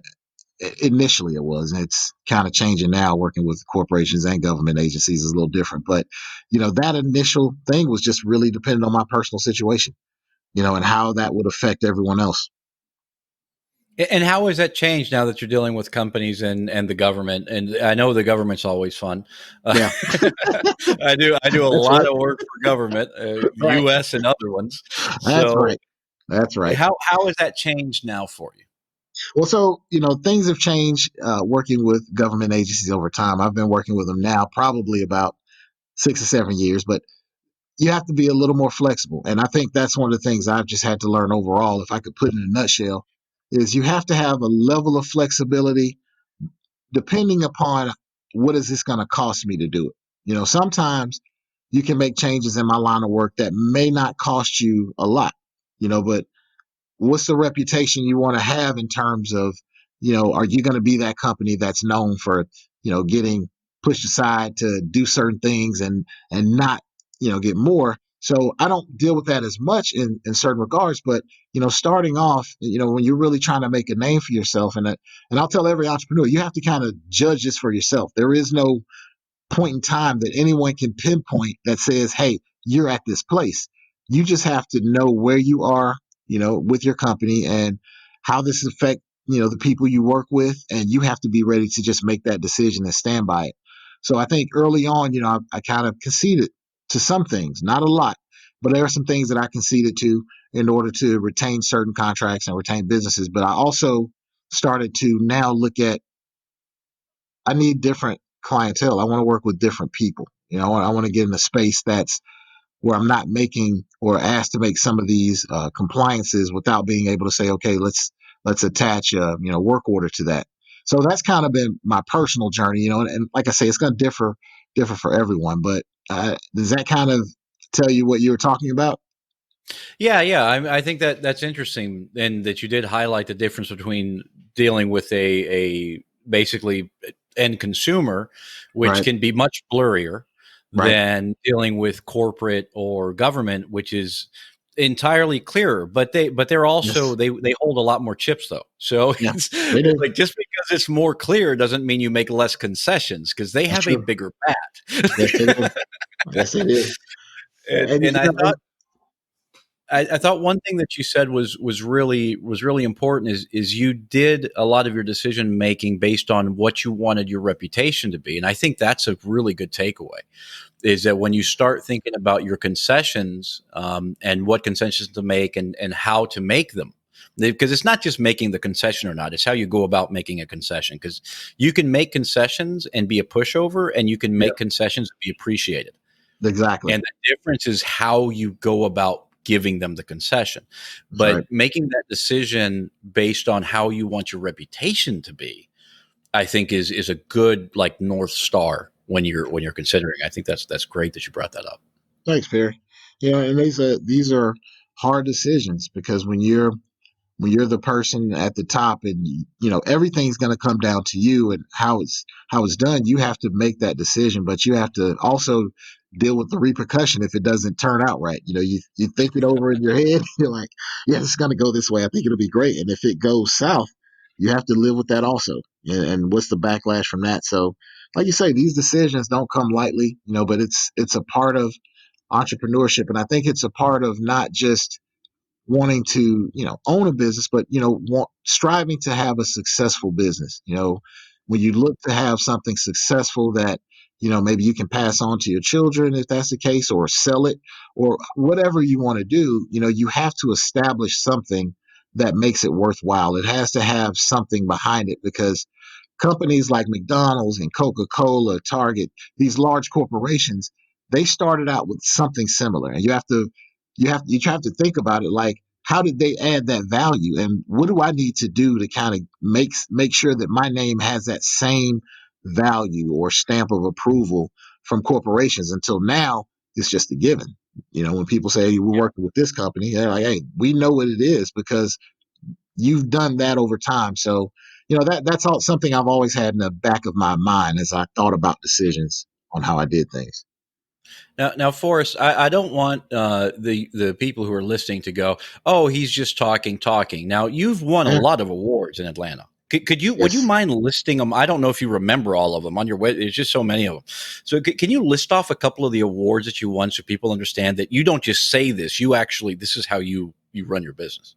Speaker 3: initially it was, and it's kind of changing now. Working with corporations and government agencies is a little different, but that initial thing was just really dependent on my personal situation, and how that would affect everyone else.
Speaker 2: And how has that changed now that you're dealing with companies and the government? And I know the government's always fun.
Speaker 3: Yeah.
Speaker 2: I do a
Speaker 3: That's
Speaker 2: lot
Speaker 3: right.
Speaker 2: of work for government,
Speaker 3: Right.
Speaker 2: U.S. and other ones.
Speaker 3: That's
Speaker 2: So
Speaker 3: right. That's right.
Speaker 2: how has that changed now for you?
Speaker 3: Well, so things have changed working with government agencies over time. I've been working with them now probably about 6 or 7 years, but you have to be a little more flexible. And I think that's one of the things I've just had to learn overall, if I could put it in a nutshell, is you have to have a level of flexibility depending upon what is this going to cost me to do it. Sometimes you can make changes in my line of work that may not cost you a lot, but what's the reputation you want to have in terms of, are you going to be that company that's known for, getting pushed aside to do certain things and not, get more. So I don't deal with that as much in certain regards, but starting off, when you're really trying to make a name for yourself, and I'll tell every entrepreneur, you have to kind of judge this for yourself. There is no point in time that anyone can pinpoint that says, hey, you're at this place. You just have to know where you are, with your company and how this affect, the people you work with. And you have to be ready to just make that decision and stand by it. So I think early on, I kind of conceded to some things, not a lot. but there are some things that I conceded to in order to retain certain contracts and retain businesses. But I also started to now look at, I need different clientele. I want to work with different people. I want to get in a space that's where I'm not making or asked to make some of these compliances without being able to say, okay, let's attach a work order to that. So that's kind of been my personal journey, and like I say, it's going to differ for everyone. But does that kind of tell you what you were talking about?
Speaker 2: Yeah. I think that that's interesting, and that you did highlight the difference between dealing with a basically end consumer, which
Speaker 3: Right,
Speaker 2: can be much blurrier
Speaker 3: right.
Speaker 2: than dealing with corporate or government, which is entirely clearer. But they're also
Speaker 3: Yes,
Speaker 2: they hold a lot more chips though. So
Speaker 3: yeah, they
Speaker 2: it's
Speaker 3: do.
Speaker 2: like, just because it's more clear doesn't mean you make less concessions, because they
Speaker 3: That's
Speaker 2: have a
Speaker 3: true.
Speaker 2: bigger bat.
Speaker 3: Yes, they do. Yes, they do.
Speaker 2: and,
Speaker 3: And
Speaker 2: and I thought I thought one thing that you said was really important, is you did a lot of your decision making based on what you wanted your reputation to be, and I think that's a really good takeaway. Is that when you start thinking about your concessions, and what concessions to make, and how to make them, because it's not just making the concession or not; it's how you go about making a concession. Because you can make concessions and be a pushover, and you can
Speaker 3: yeah,
Speaker 2: make concessions and be appreciated.
Speaker 3: exactly.
Speaker 2: And the difference is how you go about giving them the concession.
Speaker 3: That's
Speaker 2: But
Speaker 3: right.
Speaker 2: making that decision based on how you want your reputation to be, I think is a good, like, North Star when you're considering. I think that's great that you brought that up.
Speaker 3: Thanks, Perry. And these are hard decisions because when you're the person at the top, and everything's going to come down to you and how it's done. You have to make that decision, but you have to also deal with the repercussion if it doesn't turn out right. You think it over in your head. You're like, yeah, it's going to go this way. I think it'll be great. And if it goes south, you have to live with that also. And what's the backlash from that? So like you say, these decisions don't come lightly, but it's a part of entrepreneurship. And I think it's a part of not just wanting to own a business, but striving to have a successful business. When you look to have something successful that maybe you can pass on to your children, if that's the case, or sell it, or whatever you want to do, you have to establish something that makes it worthwhile. It has to have something behind it, because companies like McDonald's and Coca-Cola, Target, these large corporations, they started out with something similar. And you have to think about it like, how did they add that value, and what do I need to do to kind of make sure that my name has that same value or stamp of approval from corporations? Until now, it's just a given. When people say, hey, we're working with this company, they're like, hey, we know what it is because you've done that over time. So, that's all something I've always had in the back of my mind as I thought about decisions on how I did things.
Speaker 2: Now, Forrest, I don't want the people who are listening to go, "Oh, he's just talking." Now, you've won a
Speaker 3: Yeah.
Speaker 2: lot of awards in Atlanta. Could you would you
Speaker 3: Yes.
Speaker 2: mind listing them? I don't know if you remember all of them on your web. There's just so many of them. So, can you list off a couple of the awards that you won, so people understand that you don't just say this; you actually, this is how you run your business.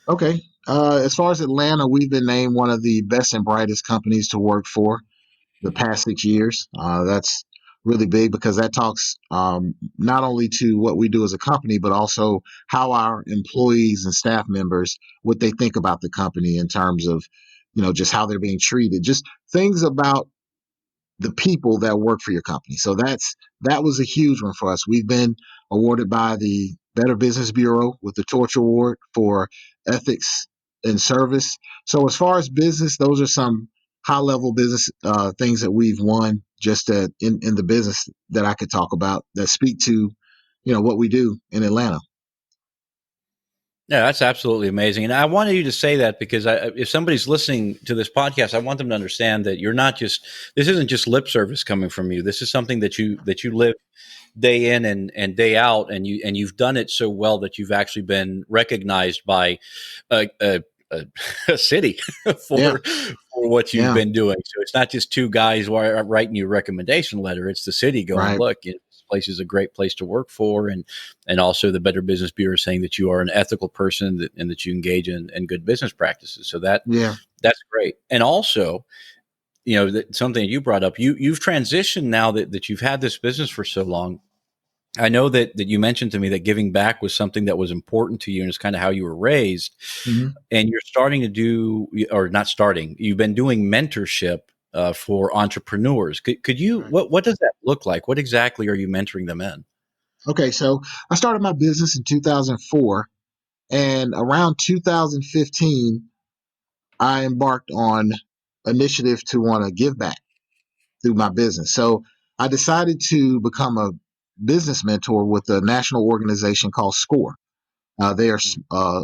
Speaker 3: Okay. As far as Atlanta, we've been named one of the best and brightest companies to work for the past 6 years. That's really big because that talks not only to what we do as a company, but also how our employees and staff members, what they think about the company in terms of, just how they're being treated, just things about the people that work for your company. So that was a huge one for us. We've been awarded by the Better Business Bureau with the Torch Award for ethics and service. So as far as business, those are some high level business things that we've won just in the business that I could talk about that speak to what we do in Atlanta.
Speaker 2: Yeah, that's absolutely amazing. And I wanted you to say that because if somebody's listening to this podcast, I want them to understand that you're not just, this isn't just lip service coming from you. This is something that you live day in and day out, and you've done it so well that you've actually been recognized by a, a, a, a city
Speaker 3: Yeah,
Speaker 2: for what you've
Speaker 3: yeah,
Speaker 2: been doing. So it's not just two guys writing you a recommendation letter; it's the city going,
Speaker 3: right.
Speaker 2: "Look, this place is a great place to work for," and also the Better Business Bureau saying that you are an ethical person, and that you engage in good business practices. So
Speaker 3: Yeah,
Speaker 2: that's great. And also, something that you brought up, you've transitioned now that you've had this business for so long. I know that you mentioned to me that giving back was something that was important to you, and it's kind of how you were raised.
Speaker 3: Mhm.
Speaker 2: And you're starting to do, or not starting, you've been doing mentorship for entrepreneurs. Could you,
Speaker 3: Right.
Speaker 2: what does that look like? What exactly are you mentoring them in?
Speaker 3: Okay, so I started my business in 2004, and around 2015, I embarked on initiative to want to give back through my business. So I decided to become a business mentor with a national organization called SCORE. They are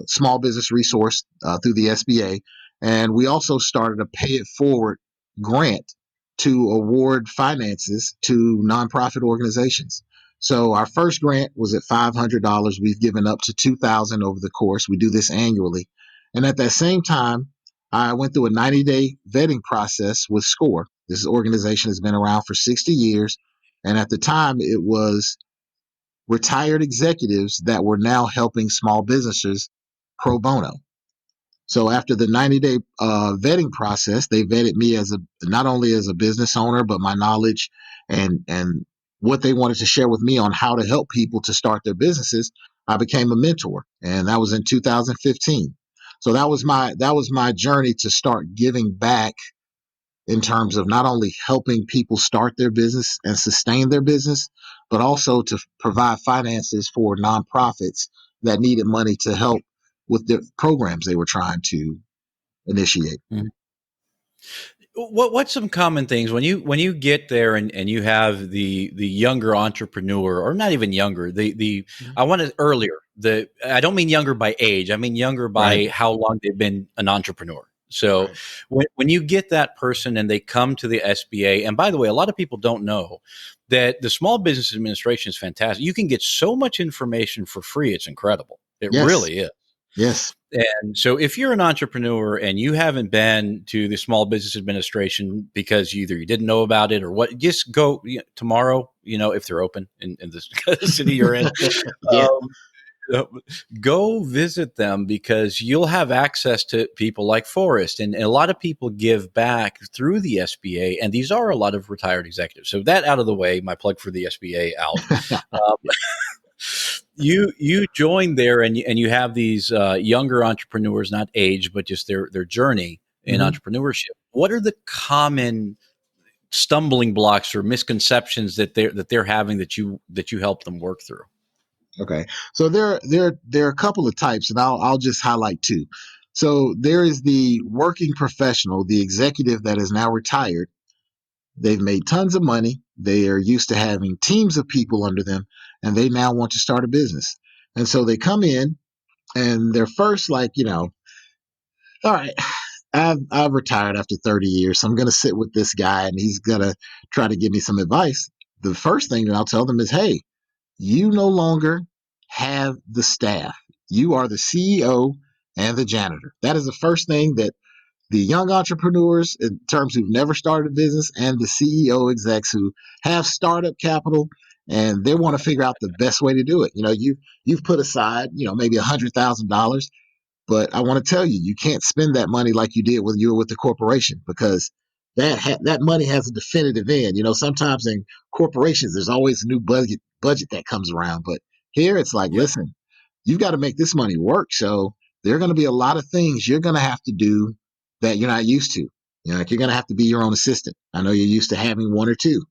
Speaker 3: small business resource through the SBA, and we also started a pay it forward grant to award finances to nonprofit organizations. So our first grant was at $500. We've given up to 2,000 over the course. We do this annually, and at that same time, I went through a 90-day vetting process with SCORE. This organization has been around for 60 years, and at the time, it was retired executives that were now helping small businesses pro bono. So after the 90-day vetting process, they vetted me as a not only as a business owner, but my knowledge and what they wanted to share with me on how to help people to start their businesses. I became a mentor, and that was in 2015. So that was my journey to start giving back in terms of not only helping people start their business and sustain their business, but also to provide finances for nonprofits that needed money to help with the programs they were trying to initiate.
Speaker 2: What's some common things when you get there and you have the younger entrepreneur, or not even younger, the
Speaker 3: Mhm.
Speaker 2: I want to earlier, the I don't mean younger by age, I mean younger
Speaker 3: Right,
Speaker 2: by how long they've been an entrepreneur. So
Speaker 3: right.
Speaker 2: when you get that person and they come to the SBA, and by the way, a lot of people don't know that the Small Business Administration is fantastic. You can get so much information for free; it's incredible. It
Speaker 3: Yes,
Speaker 2: really is.
Speaker 3: yes.
Speaker 2: And so, if you're an entrepreneur and you haven't been to the Small Business Administration because either you didn't know about it or what, just go tomorrow. If they're open in the city you're in,
Speaker 3: Yeah.
Speaker 2: um, uh, go visit them because you'll have access to people like Forrest, and a lot of people give back through the SBA, and these are a lot of retired executives. So that out of the way, my plug for the SBA out. Um, you join there and you have these younger entrepreneurs, not age, but just their journey in
Speaker 3: Mhm.
Speaker 2: entrepreneurship. What are the common stumbling blocks or misconceptions that they're having that you help them work through?
Speaker 3: Okay. So there are a couple of types, and I'll just highlight two. So there is the working professional, the executive that is now retired. They've made tons of money. They are used to having teams of people under them, and they now want to start a business. And so they come in, and they're first like, all right, I've retired after 30 years, so I'm going to sit with this guy, and he's going to try to give me some advice. The first thing that I'll tell them is, hey, you no longer have the staff. You are the CEO and the janitor. That is the first thing that the young entrepreneurs in terms who've never started a business and the CEO execs who have startup capital and they want to figure out the best way to do it. You've put aside, maybe $100,000, but I want to tell you, you can't spend that money like you did when you were with the corporation because that money has a definitive end. Sometimes in corporations, there's always a new budget that comes around, but here it's like,
Speaker 2: Yeah.
Speaker 3: listen, you've got to make this money work. So there are going to be a lot of things you're going to have to do that you're not used to. Like you're going to have to be your own assistant. I know you're used to having one or two,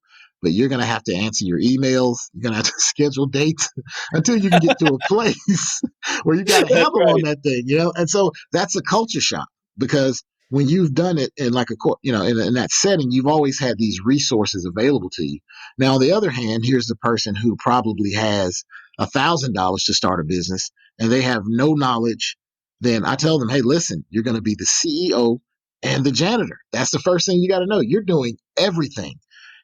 Speaker 3: but you're going to have to answer your emails. You're going to have to schedule dates until you can get to a place where you got a
Speaker 2: That's
Speaker 3: handle on
Speaker 2: right.
Speaker 3: that thing. And so that's a culture shock because when you've done it in like in that setting, you've always had these resources available to you. Now, on the other hand, here's the person who probably has $1,000 to start a business and they have no knowledge. Then I tell them, hey, listen, you're going to be the CEO and the janitor. That's the first thing you got to know. You're doing everything.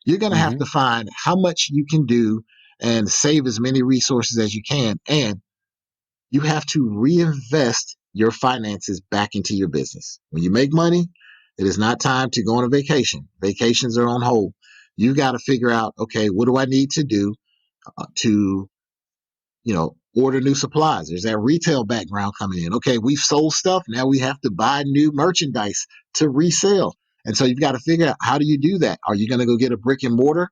Speaker 3: You're going to have
Speaker 2: Hmm.
Speaker 3: to find how much you can do and save as many resources as you can. And you have to reinvest your finances back into your business. When you make money, it is not time to go on a vacation. Vacations are on hold. You got to figure out, okay, what do I need to do to, order new supplies? There's that retail background coming in. Okay, we've sold stuff. Now we have to buy new merchandise to resell. And so you've got to figure out how do you do that? Are you going to go get a brick and mortar?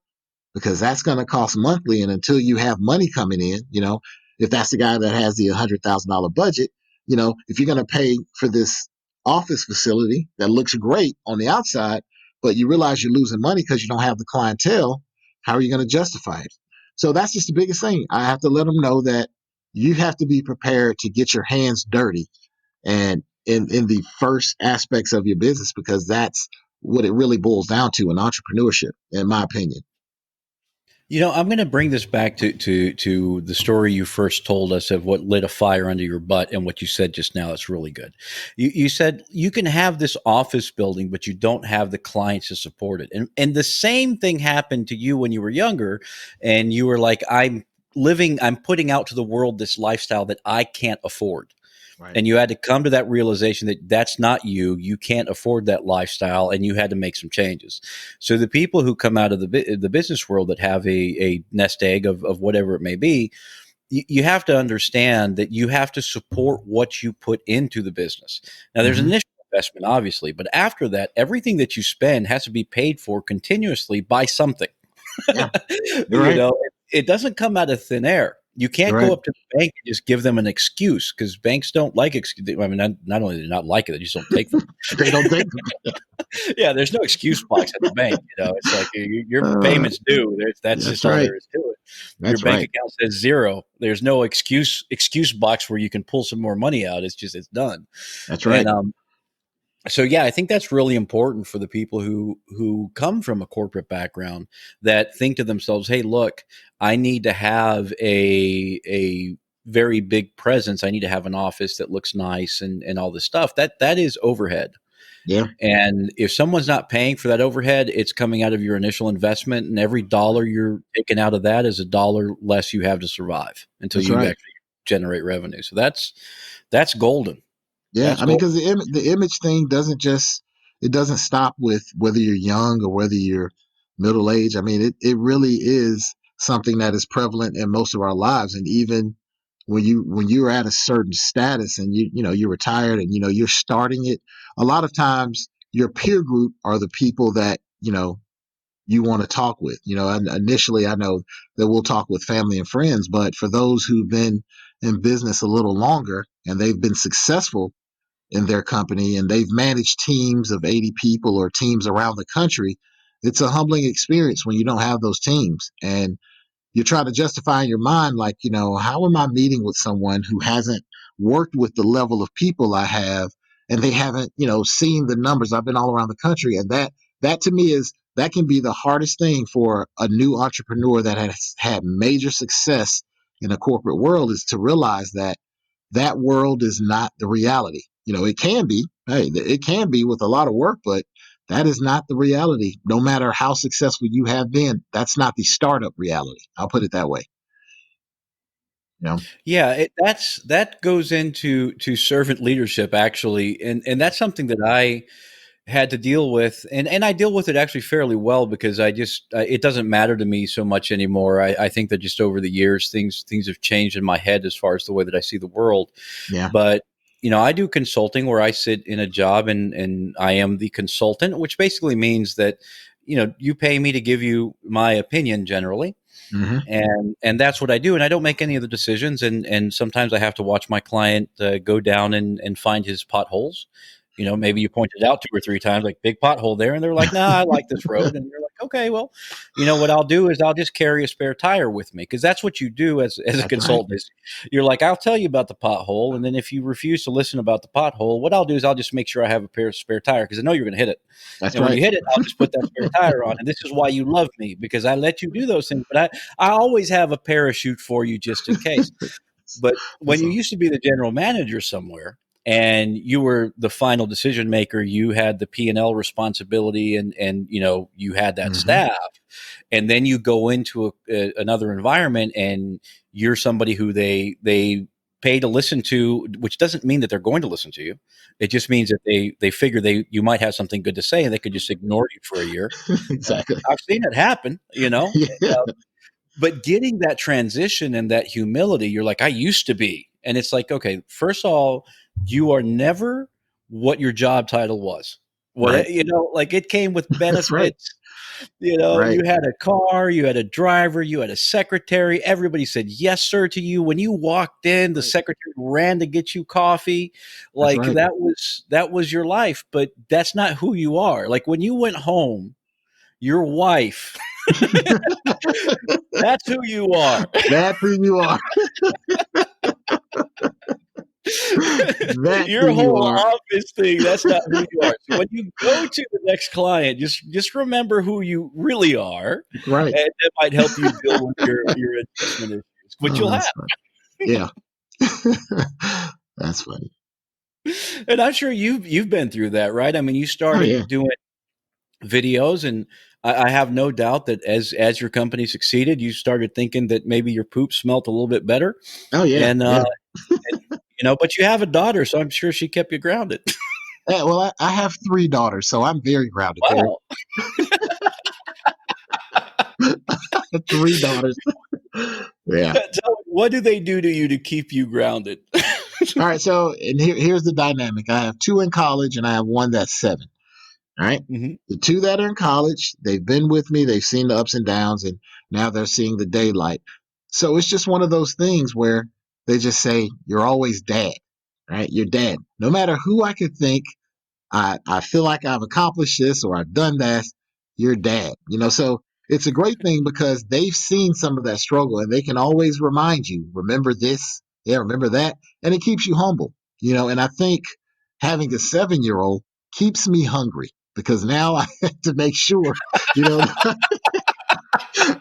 Speaker 3: because that's going to cost monthly. And until you have money coming in, if that's the guy that has the $100,000 budget, if you're going to pay for this office facility that looks great on the outside, but you realize you're losing money because you don't have the clientele, how are you going to justify it? So that's just the biggest thing. I have to let them know that you have to be prepared to get your hands dirty and in the first aspects of your business, because that's what it really boils down to in entrepreneurship, in my opinion.
Speaker 2: I'm going to bring this back to the story you first told us of what lit a fire under your butt, and what you said just now. It's really good. You said you can have this office building, but you don't have the clients to support it. And the same thing happened to you when you were younger, and you were like, I'm putting out to the world this lifestyle that I can't afford.
Speaker 3: Right.
Speaker 2: And you had to come to that realization that that's not you. You can't afford that lifestyle, and you had to make some changes. So the people who come out of the business world that have a nest egg of whatever it may be, you have to understand that you have to support what you put into the business. Now, there's an
Speaker 3: Mm-hmm.
Speaker 2: initial investment, obviously, but after that, everything that you spend has to be paid for continuously by something.
Speaker 3: Yeah, you're right.
Speaker 2: It doesn't come out of thin air. You
Speaker 3: You're
Speaker 2: can't go
Speaker 3: right.
Speaker 2: up to the bank and just give them an excuse, because banks don't like excuse. I mean, not only do they not like it, they just don't take them.
Speaker 3: They don't think.
Speaker 2: Yeah, there's no excuse box at the bank. It's like your payment's due. That's just
Speaker 3: That's
Speaker 2: all
Speaker 3: right.
Speaker 2: there is to it. Your
Speaker 3: That's
Speaker 2: bank
Speaker 3: right.
Speaker 2: account says zero. There's no excuse box where you can pull some more money out. It's done.
Speaker 3: That's
Speaker 2: And
Speaker 3: right.
Speaker 2: so yeah, I think that's really important for the people who come from a corporate background, that think to themselves, "Hey, look, I need to have a very big presence. I need to have an office that looks nice and all this stuff." That is overhead.
Speaker 3: Yeah,
Speaker 2: And if someone's not paying for that overhead, it's coming out of your initial investment, and every dollar you're taking out of that is a dollar less you have to survive until
Speaker 3: that's
Speaker 2: you
Speaker 3: right.
Speaker 2: actually generate revenue. So that's golden.
Speaker 3: Yeah,
Speaker 2: That's
Speaker 3: I mean,
Speaker 2: golden.
Speaker 3: because the image thing it doesn't stop with whether you're young or whether you're middle aged. I mean, it really is something that is prevalent in most of our lives. And even when you're at a certain status and you're retired and you're starting it, a lot of times your peer group are the people that you want to talk with. And initially, I know that we'll talk with family and friends, but for those who've been in business a little longer and they've been successful in their company and they've managed teams of 80 people or teams around the country, it's a humbling experience when you don't have those teams. And you try to justify in your mind, like, how am I meeting with someone who hasn't worked with the level of people I have, and they haven't, seen the numbers. I've been all around the country, and that to me that can be the hardest thing for a new entrepreneur that has had major success in a corporate world, is to realize that that world is not the reality. It can be. Hey, it can be with a lot of work, but that is not the reality. No matter how successful you have been, that's not the startup reality. I'll put it that way. You know?
Speaker 2: Yeah, that goes into servant leadership, actually, and that's something that I had to deal with, and I deal with it actually fairly well, because I just it doesn't matter to me so much anymore. I think that just over the years, things have changed in my head as far as the way that I see the world.
Speaker 3: Yeah.
Speaker 2: But I do consulting where I sit in a job, and I am the consultant, which basically means that you pay me to give you my opinion generally,
Speaker 3: Hmm.
Speaker 2: and that's what I do. And I don't make any of the decisions. And sometimes I have to watch my client go down and find his potholes. Maybe you pointed out 2 or 3 times, like, big pothole there, and they're like, "Nah, I like this road." And you're like, "Okay, well, what I'll do is I'll just carry a spare tire with me," because that's what you do as a
Speaker 3: That's right.
Speaker 2: consultant. Is you're like, "I'll tell you about the pothole, and then if you refuse to listen about the pothole, what I'll do is I'll just make sure I have a pair of spare tire, because I know you're going to hit it.
Speaker 3: That's
Speaker 2: And when
Speaker 3: right.
Speaker 2: you hit it, I'll just put that spare tire on. And this is why you love me, because I let you do those things. But I always have a parachute for you just in case." But when
Speaker 3: That's
Speaker 2: you
Speaker 3: all.
Speaker 2: used to be the general manager somewhere, and you were the final decision maker, you had the P&L responsibility, and you had that
Speaker 3: Hmm.
Speaker 2: staff, and then you go into another environment, and you're somebody who they pay to listen to, which doesn't mean that they're going to listen to you. It just means that they figure you might have something good to say, and they could just ignore you for a year.
Speaker 3: Exactly.
Speaker 2: I've seen it happen.
Speaker 3: Yeah.
Speaker 2: But getting that transition and that humility, you're like, I used to be. And it's like, okay, first of all, you are never what your job title was.
Speaker 3: Right.
Speaker 2: Like, it came with
Speaker 3: That's right.
Speaker 2: benefits. You
Speaker 3: Right.
Speaker 2: had a car, you had a driver, you had a secretary. Everybody said yes, sir, to you. When you walked in, the
Speaker 3: Right.
Speaker 2: secretary ran to get you coffee.
Speaker 3: That's
Speaker 2: Like
Speaker 3: right.
Speaker 2: that was your life, but that's not who you are. Like when you went home, your wife, that's who you are.
Speaker 3: That's who you are. That's who
Speaker 2: Your
Speaker 3: you
Speaker 2: whole
Speaker 3: are.
Speaker 2: office thing, that's not who you are. So when you go to the next client, just remember who you really are,
Speaker 3: Right.
Speaker 2: and that might help you deal with your adjustment issues, which
Speaker 3: Oh,
Speaker 2: you'll have.
Speaker 3: that's funny. Yeah. That's funny.
Speaker 2: And I'm sure you've been through that, right? I mean, you
Speaker 3: Oh yeah.
Speaker 2: started doing videos, and I have no doubt that as your company succeeded, you started thinking that maybe your poop smelt a little bit better,
Speaker 3: Oh yeah.
Speaker 2: and
Speaker 3: Yeah.
Speaker 2: but you have a daughter, so I'm sure she kept you grounded.
Speaker 3: Yeah, well, I have three daughters, so I'm very grounded there.
Speaker 2: Wow.
Speaker 3: Three daughters. Yeah.
Speaker 2: What do they do to you to keep you grounded?
Speaker 3: All right. So, and here's the dynamic. I have two in college, and I have one that's seven. All right.
Speaker 2: Mhm.
Speaker 3: The two that are in college, they've been with me, they've seen the ups and downs, and now they're seeing the daylight. So it's just one of those things where they just say, "You're always dad." Right? You're dad. No matter who I could think, I feel like I've accomplished this or I've done that. Your dad, so it's a great thing because they've seen some of that struggle and they can always remind you, remember this, yeah, remember that, and it keeps you humble, And I think having a 7-year old keeps me hungry because now I have to make sure, you know,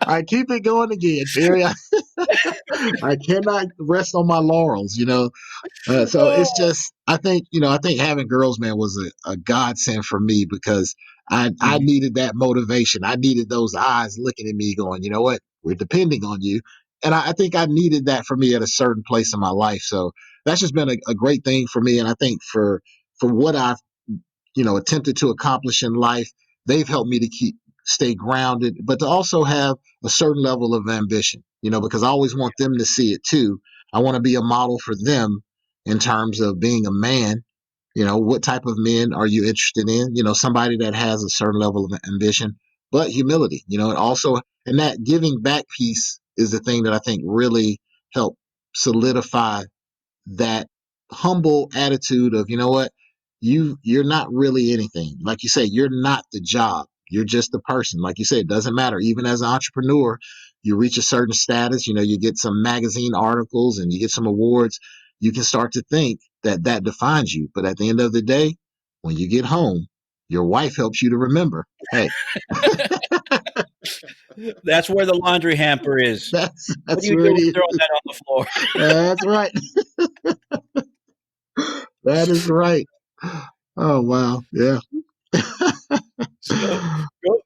Speaker 3: I keep it going again, Terry. I cannot rest on my laurels. So it's
Speaker 2: Oh.
Speaker 3: just, I think having girls, man, was a godsend for me because I
Speaker 2: Mhm.
Speaker 3: needed that motivation. I needed those eyes looking at me, going, you know what, we're depending on you, and I think I needed that for me at a certain place in my life. So that's just been a great thing for me, and I think for what I've attempted to accomplish in life, they've helped me to stay grounded, but to also have a certain level of ambition, because I always want them to see it too. I want to be a model for them in terms of being a man. What type of men are you interested in? Somebody that has a certain level of ambition, but humility, and also, and that giving back piece is the thing that I think really helped solidify that humble attitude of, what, you're not really anything. Like you say, you're not the job, you're just the person. Like you said, it doesn't matter. Even as an entrepreneur, you reach a certain status, you get some magazine articles and you get some awards, you can start to think that that defines you. But at the end of the day, when you get home, your wife helps you to remember, hey,
Speaker 2: That's where the laundry hamper is. What are
Speaker 3: that's
Speaker 2: you
Speaker 3: where it
Speaker 2: doing
Speaker 3: is.
Speaker 2: throwing that on the floor?
Speaker 3: That's right. That is right. Oh wow, yeah.
Speaker 2: So,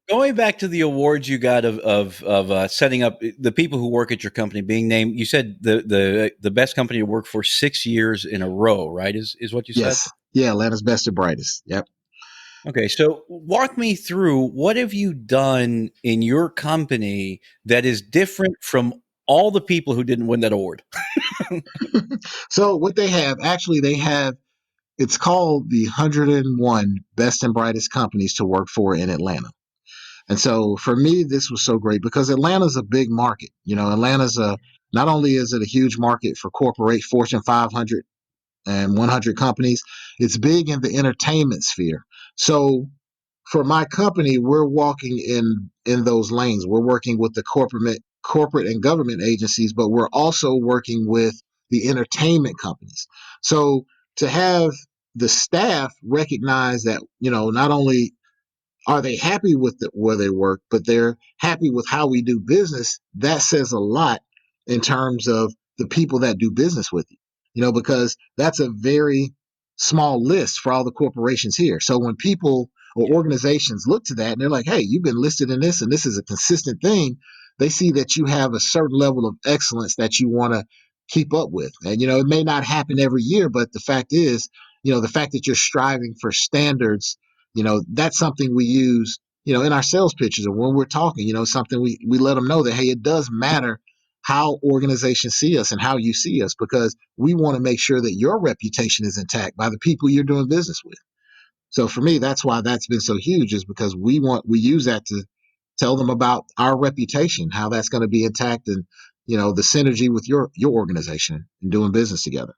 Speaker 2: going back to the awards you got of setting up the people who work at your company being named, you said the best company to work for 6 years in a row, right? Is what you said?
Speaker 3: Yes. Yeah, Atlanta's best and brightest. Yep.
Speaker 2: Okay, so walk me through what have you done in your company that is different from all the people who didn't win that award?
Speaker 3: So what they have, actually they have, it's called the 101 best and brightest companies to work for in Atlanta. And so for me, this was so great because Atlanta's a big market. Atlanta's not only is it a huge market for corporate Fortune 500 and 100 companies, it's big in the entertainment sphere. So for my company, we're walking in those lanes. We're working with the corporate and government agencies, but we're also working with the entertainment companies. So to have the staff recognize that, not only are they happy with where they work, but they're happy with how we do business, that says a lot in terms of the people that do business with you, because that's a very small list for all the corporations here. So when people or organizations look to that and they're like, hey, you've been listed in this and this is a consistent thing, they see that you have a certain level of excellence that you want to keep up with. And, it may not happen every year, but the fact is, the fact that you're striving for standards, that's something we use, in our sales pitches or when we're talking, something we let them know that, hey, it does matter how organizations see us and how you see us, because we want to make sure that your reputation is intact by the people you're doing business with. So for me, that's why that's been so huge, is because we use that to tell them about our reputation, how that's going to be intact, and the synergy with your organization and doing business together.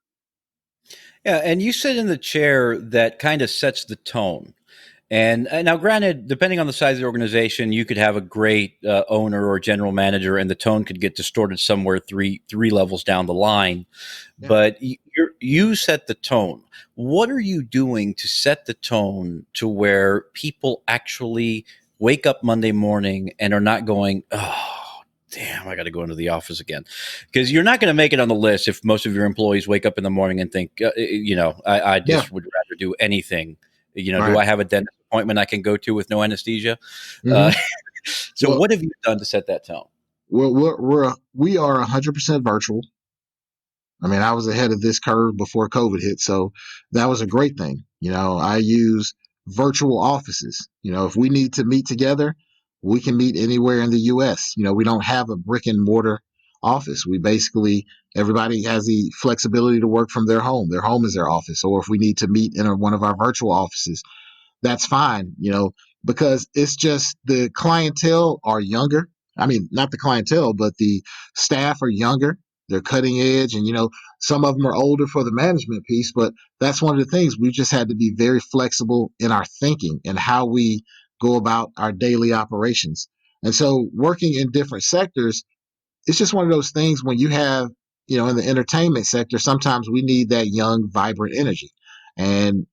Speaker 2: Yeah, and you sit in the chair that kind of sets the tone. And now, granted, depending on the size of the organization, you could have a great owner or general manager, and the tone could get distorted somewhere three levels down the line.
Speaker 3: Yeah.
Speaker 2: But you set the tone. What are you doing to set the tone to where people actually wake up Monday morning and are not going, oh, damn, I got to go into the office again? Because you're not going to make it on the list if most of your employees wake up in the morning and think, I
Speaker 3: Yeah.
Speaker 2: just would rather do anything. Do
Speaker 3: Right.
Speaker 2: I have a dentist appointment I can go to with no anesthesia? Uh,
Speaker 3: Hmm.
Speaker 2: so,
Speaker 3: Well,
Speaker 2: what have you done to set that tone?
Speaker 3: we are 100% virtual. I mean, I was ahead of this curve before COVID hit, so that was a great thing. I use virtual offices. If we need to meet together, we can meet anywhere in the U.S. We don't have a brick and mortar office. We basically everybody has the flexibility to work from their home. Their home is their office, or if we need to meet in one of our virtual offices, that's fine, because it's just the clientele are younger. I mean, not the clientele, but the staff are younger. They're cutting edge, and some of them are older for the management piece. But that's one of the things we just had to be very flexible in our thinking and how we go about our daily operations. And so, working in different sectors, it's just one of those things when you have, in the entertainment sector, sometimes we need that young, vibrant energy. And,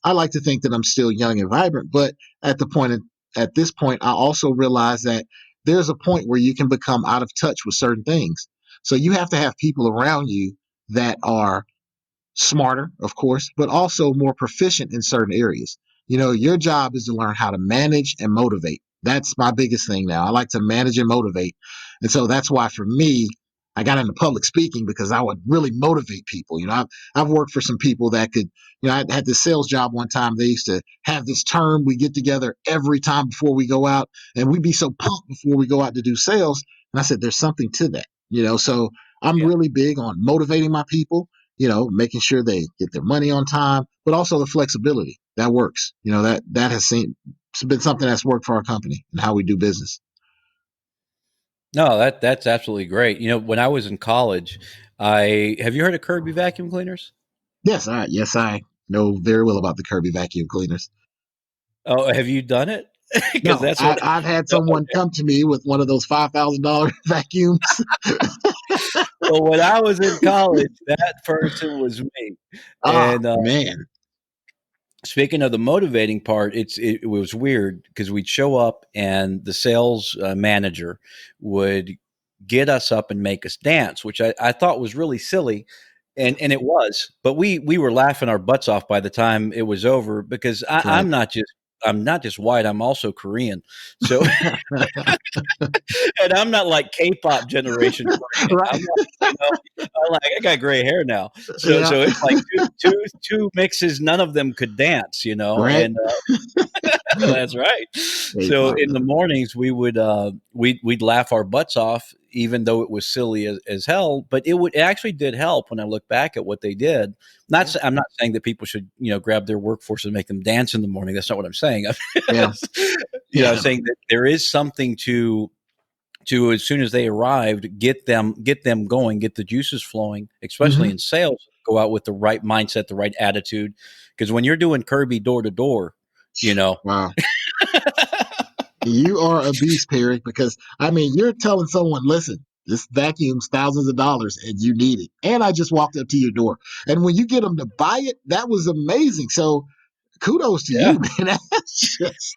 Speaker 3: I like to think that I'm still young and vibrant, but at the point at this point, I also realize that there's a point where you can become out of touch with certain things. So you have to have people around you that are smarter, of course, but also more proficient in certain areas. Your job is to learn how to manage and motivate. That's my biggest thing now. I like to manage and motivate. And so that's why for me, I got into public speaking because I would really motivate people. I've worked for some people that could, I had this sales job one time. They used to have this term. We get together every time before we go out, and we'd be so pumped before we go out to do sales. And I said, there's something to that, so I'm
Speaker 2: Yeah.
Speaker 3: really big on motivating my people, making sure they get their money on time, but also the flexibility that works. That has it's been something that's worked for our company and how we do business.
Speaker 2: No, that's absolutely great. When I was in college, I have you heard of Kirby vacuum cleaners?
Speaker 3: Yes, I know very well about the Kirby vacuum cleaners.
Speaker 2: Oh, have you done it? Because
Speaker 3: No,
Speaker 2: that's what.
Speaker 3: I've had
Speaker 2: No,
Speaker 3: someone
Speaker 2: okay.
Speaker 3: come to me with one of those $5,000 vacuums.
Speaker 2: Well, when I was in college, that person was me.
Speaker 3: Ah,
Speaker 2: And
Speaker 3: man.
Speaker 2: speaking of the motivating part, it was weird because we'd show up and the sales manager would get us up and make us dance, which I thought was really silly.
Speaker 3: Yeah,
Speaker 2: And it was, but we were laughing our butts off by the time it was over because
Speaker 3: right.
Speaker 2: I'm not just white, I'm also Korean. So and I'm not like K-pop generation Korean.
Speaker 3: Right.
Speaker 2: I'm like, I got gray hair now. So
Speaker 3: Yeah,
Speaker 2: so it's like two mixes, none of them could dance,
Speaker 3: right.
Speaker 2: and that's right. So
Speaker 3: K-pop.
Speaker 2: in the mornings we would we'd laugh our butts off, even though it was silly as hell. But it actually did help when I look back at what they did.
Speaker 3: Yeah,
Speaker 2: I'm not saying that people should grab their workforce and make them dance in the morning. That's not what I'm saying.
Speaker 3: yeah,
Speaker 2: I'm
Speaker 3: yeah.
Speaker 2: saying that there is something to as soon as they arrived, get them going, get the juices flowing, especially
Speaker 3: Hmm.
Speaker 2: in sales. Go out with the right mindset, the right attitude, because when you're doing Kirby door to door, you know,
Speaker 3: Wow. You are a beast, Perry, because I mean, you're telling someone, listen, this vacuum's thousands of dollars and you need it. And I just walked up to your door. And when you get them to buy it, that was amazing. So kudos to
Speaker 2: yeah.
Speaker 3: you, man. That's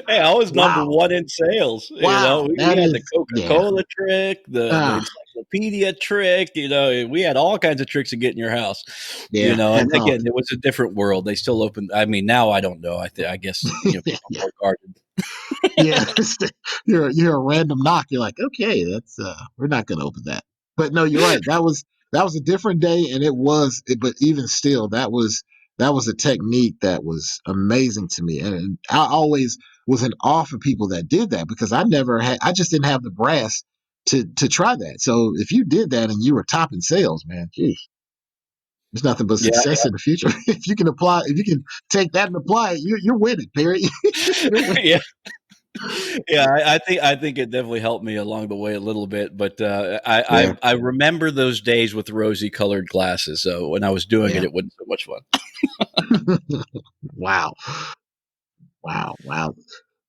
Speaker 2: Hey, I was number
Speaker 3: wow.
Speaker 2: one in sales.
Speaker 3: Wow.
Speaker 2: We
Speaker 3: That
Speaker 2: had the
Speaker 3: is,
Speaker 2: Coca
Speaker 3: yeah.
Speaker 2: Cola trick, the
Speaker 3: Ah,
Speaker 2: encyclopedia trick. We had all kinds of tricks to get in your house.
Speaker 3: yeah.
Speaker 2: And
Speaker 3: That's
Speaker 2: again,
Speaker 3: awesome.
Speaker 2: it was a different world. They still open. I mean, now I don't know. I guess people are
Speaker 3: Yeah.
Speaker 2: more guarded.
Speaker 3: Yeah. You're a random knock. You're like, okay, that's we're not gonna open that. But no, you're right. That was a different day, and but even still, that was a technique that was amazing to me. And I always was in awe for people that did that because I just didn't have the brass to try that. So if you did that and you were top in sales, man, geez, there's nothing but
Speaker 2: Yeah,
Speaker 3: success in the future. If you can take that and apply it, you're winning, Perry. You're winning.
Speaker 2: yeah. Yeah, I think it definitely helped me along the way a little bit, but
Speaker 3: Yeah,
Speaker 2: I remember those days with rosy colored glasses. So when I was doing it,
Speaker 3: yeah.
Speaker 2: it wasn't so much fun.
Speaker 3: Wow, wow, wow.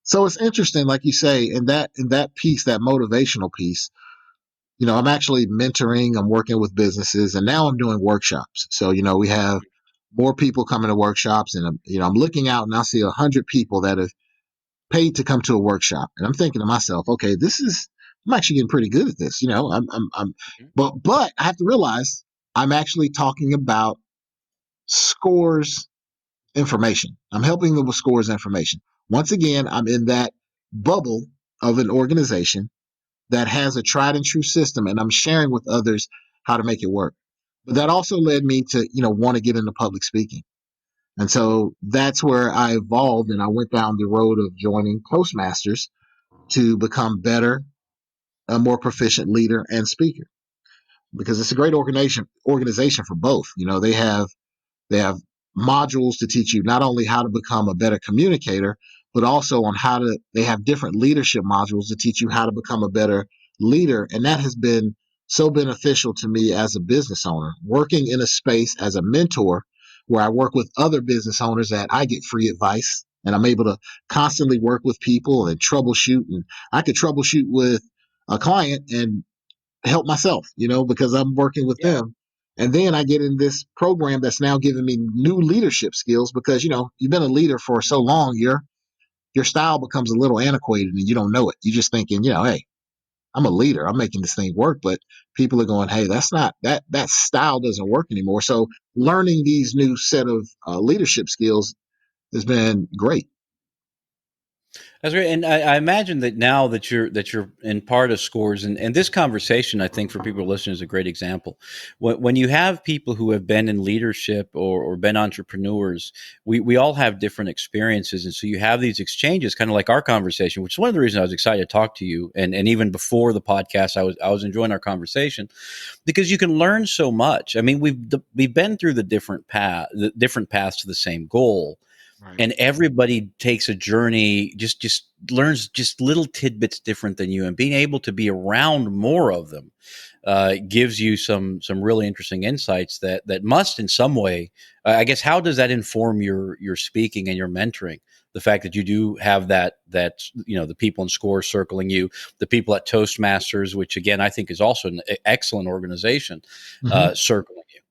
Speaker 3: So it's interesting, like you say, in that piece, that motivational piece. I'm actually mentoring. I'm working with businesses, and now I'm doing workshops. So we have more people coming to workshops, and I'm looking out and I see 100 people that have paid to come to a workshop, and I'm thinking to myself, okay, I'm actually getting pretty good at this.
Speaker 2: Mhm.
Speaker 3: But I have to realize I'm actually talking about scores information. I'm helping them with scores information. Once again, I'm in that bubble of an organization that has a tried and true system, and I'm sharing with others how to make it work. But that also led me to, want to get into public speaking. And so that's where I evolved, and I went down the road of joining Toastmasters to become better, a more proficient leader and speaker, because it's a great organization for both. They have modules to teach you not only how to become a better communicator, but also on they have different leadership modules to teach you how to become a better leader. And that has been so beneficial to me as a business owner, working in a space as a mentor where I work with other business owners that I get free advice and I'm able to constantly work with people and troubleshoot. And I could troubleshoot with a client and help myself, because I'm working with
Speaker 2: Yeah.
Speaker 3: them. And then I get in this program that's now giving me new leadership skills because, you've been a leader for so long, your style becomes a little antiquated and you don't know it. You're just thinking, hey, I'm a leader. I'm making this thing work. But people are going, hey, that's not that style doesn't work anymore. So learning these new set of leadership skills has been great.
Speaker 2: That's great, and I imagine that now that you're in part of scores, and this conversation, I think for people listening is a great example. When you have people who have been in leadership or been entrepreneurs, we all have different experiences, and so you have these exchanges, kind of like our conversation, which is one of the reasons I was excited to talk to you, and even before the podcast, I was enjoying our conversation because you can learn so much. I mean, we've been through the different paths to the same goal,
Speaker 3: Right.
Speaker 2: and everybody takes a journey, just learns just little tidbits different than you, and being able to be around more of them gives you some really interesting insights that must in some way, I guess, how does that inform your speaking and your mentoring, the fact that you do have that the people in score circling you, the people at Toastmasters, which again I think is also an excellent organization,
Speaker 3: Mm-hmm.
Speaker 2: circling you.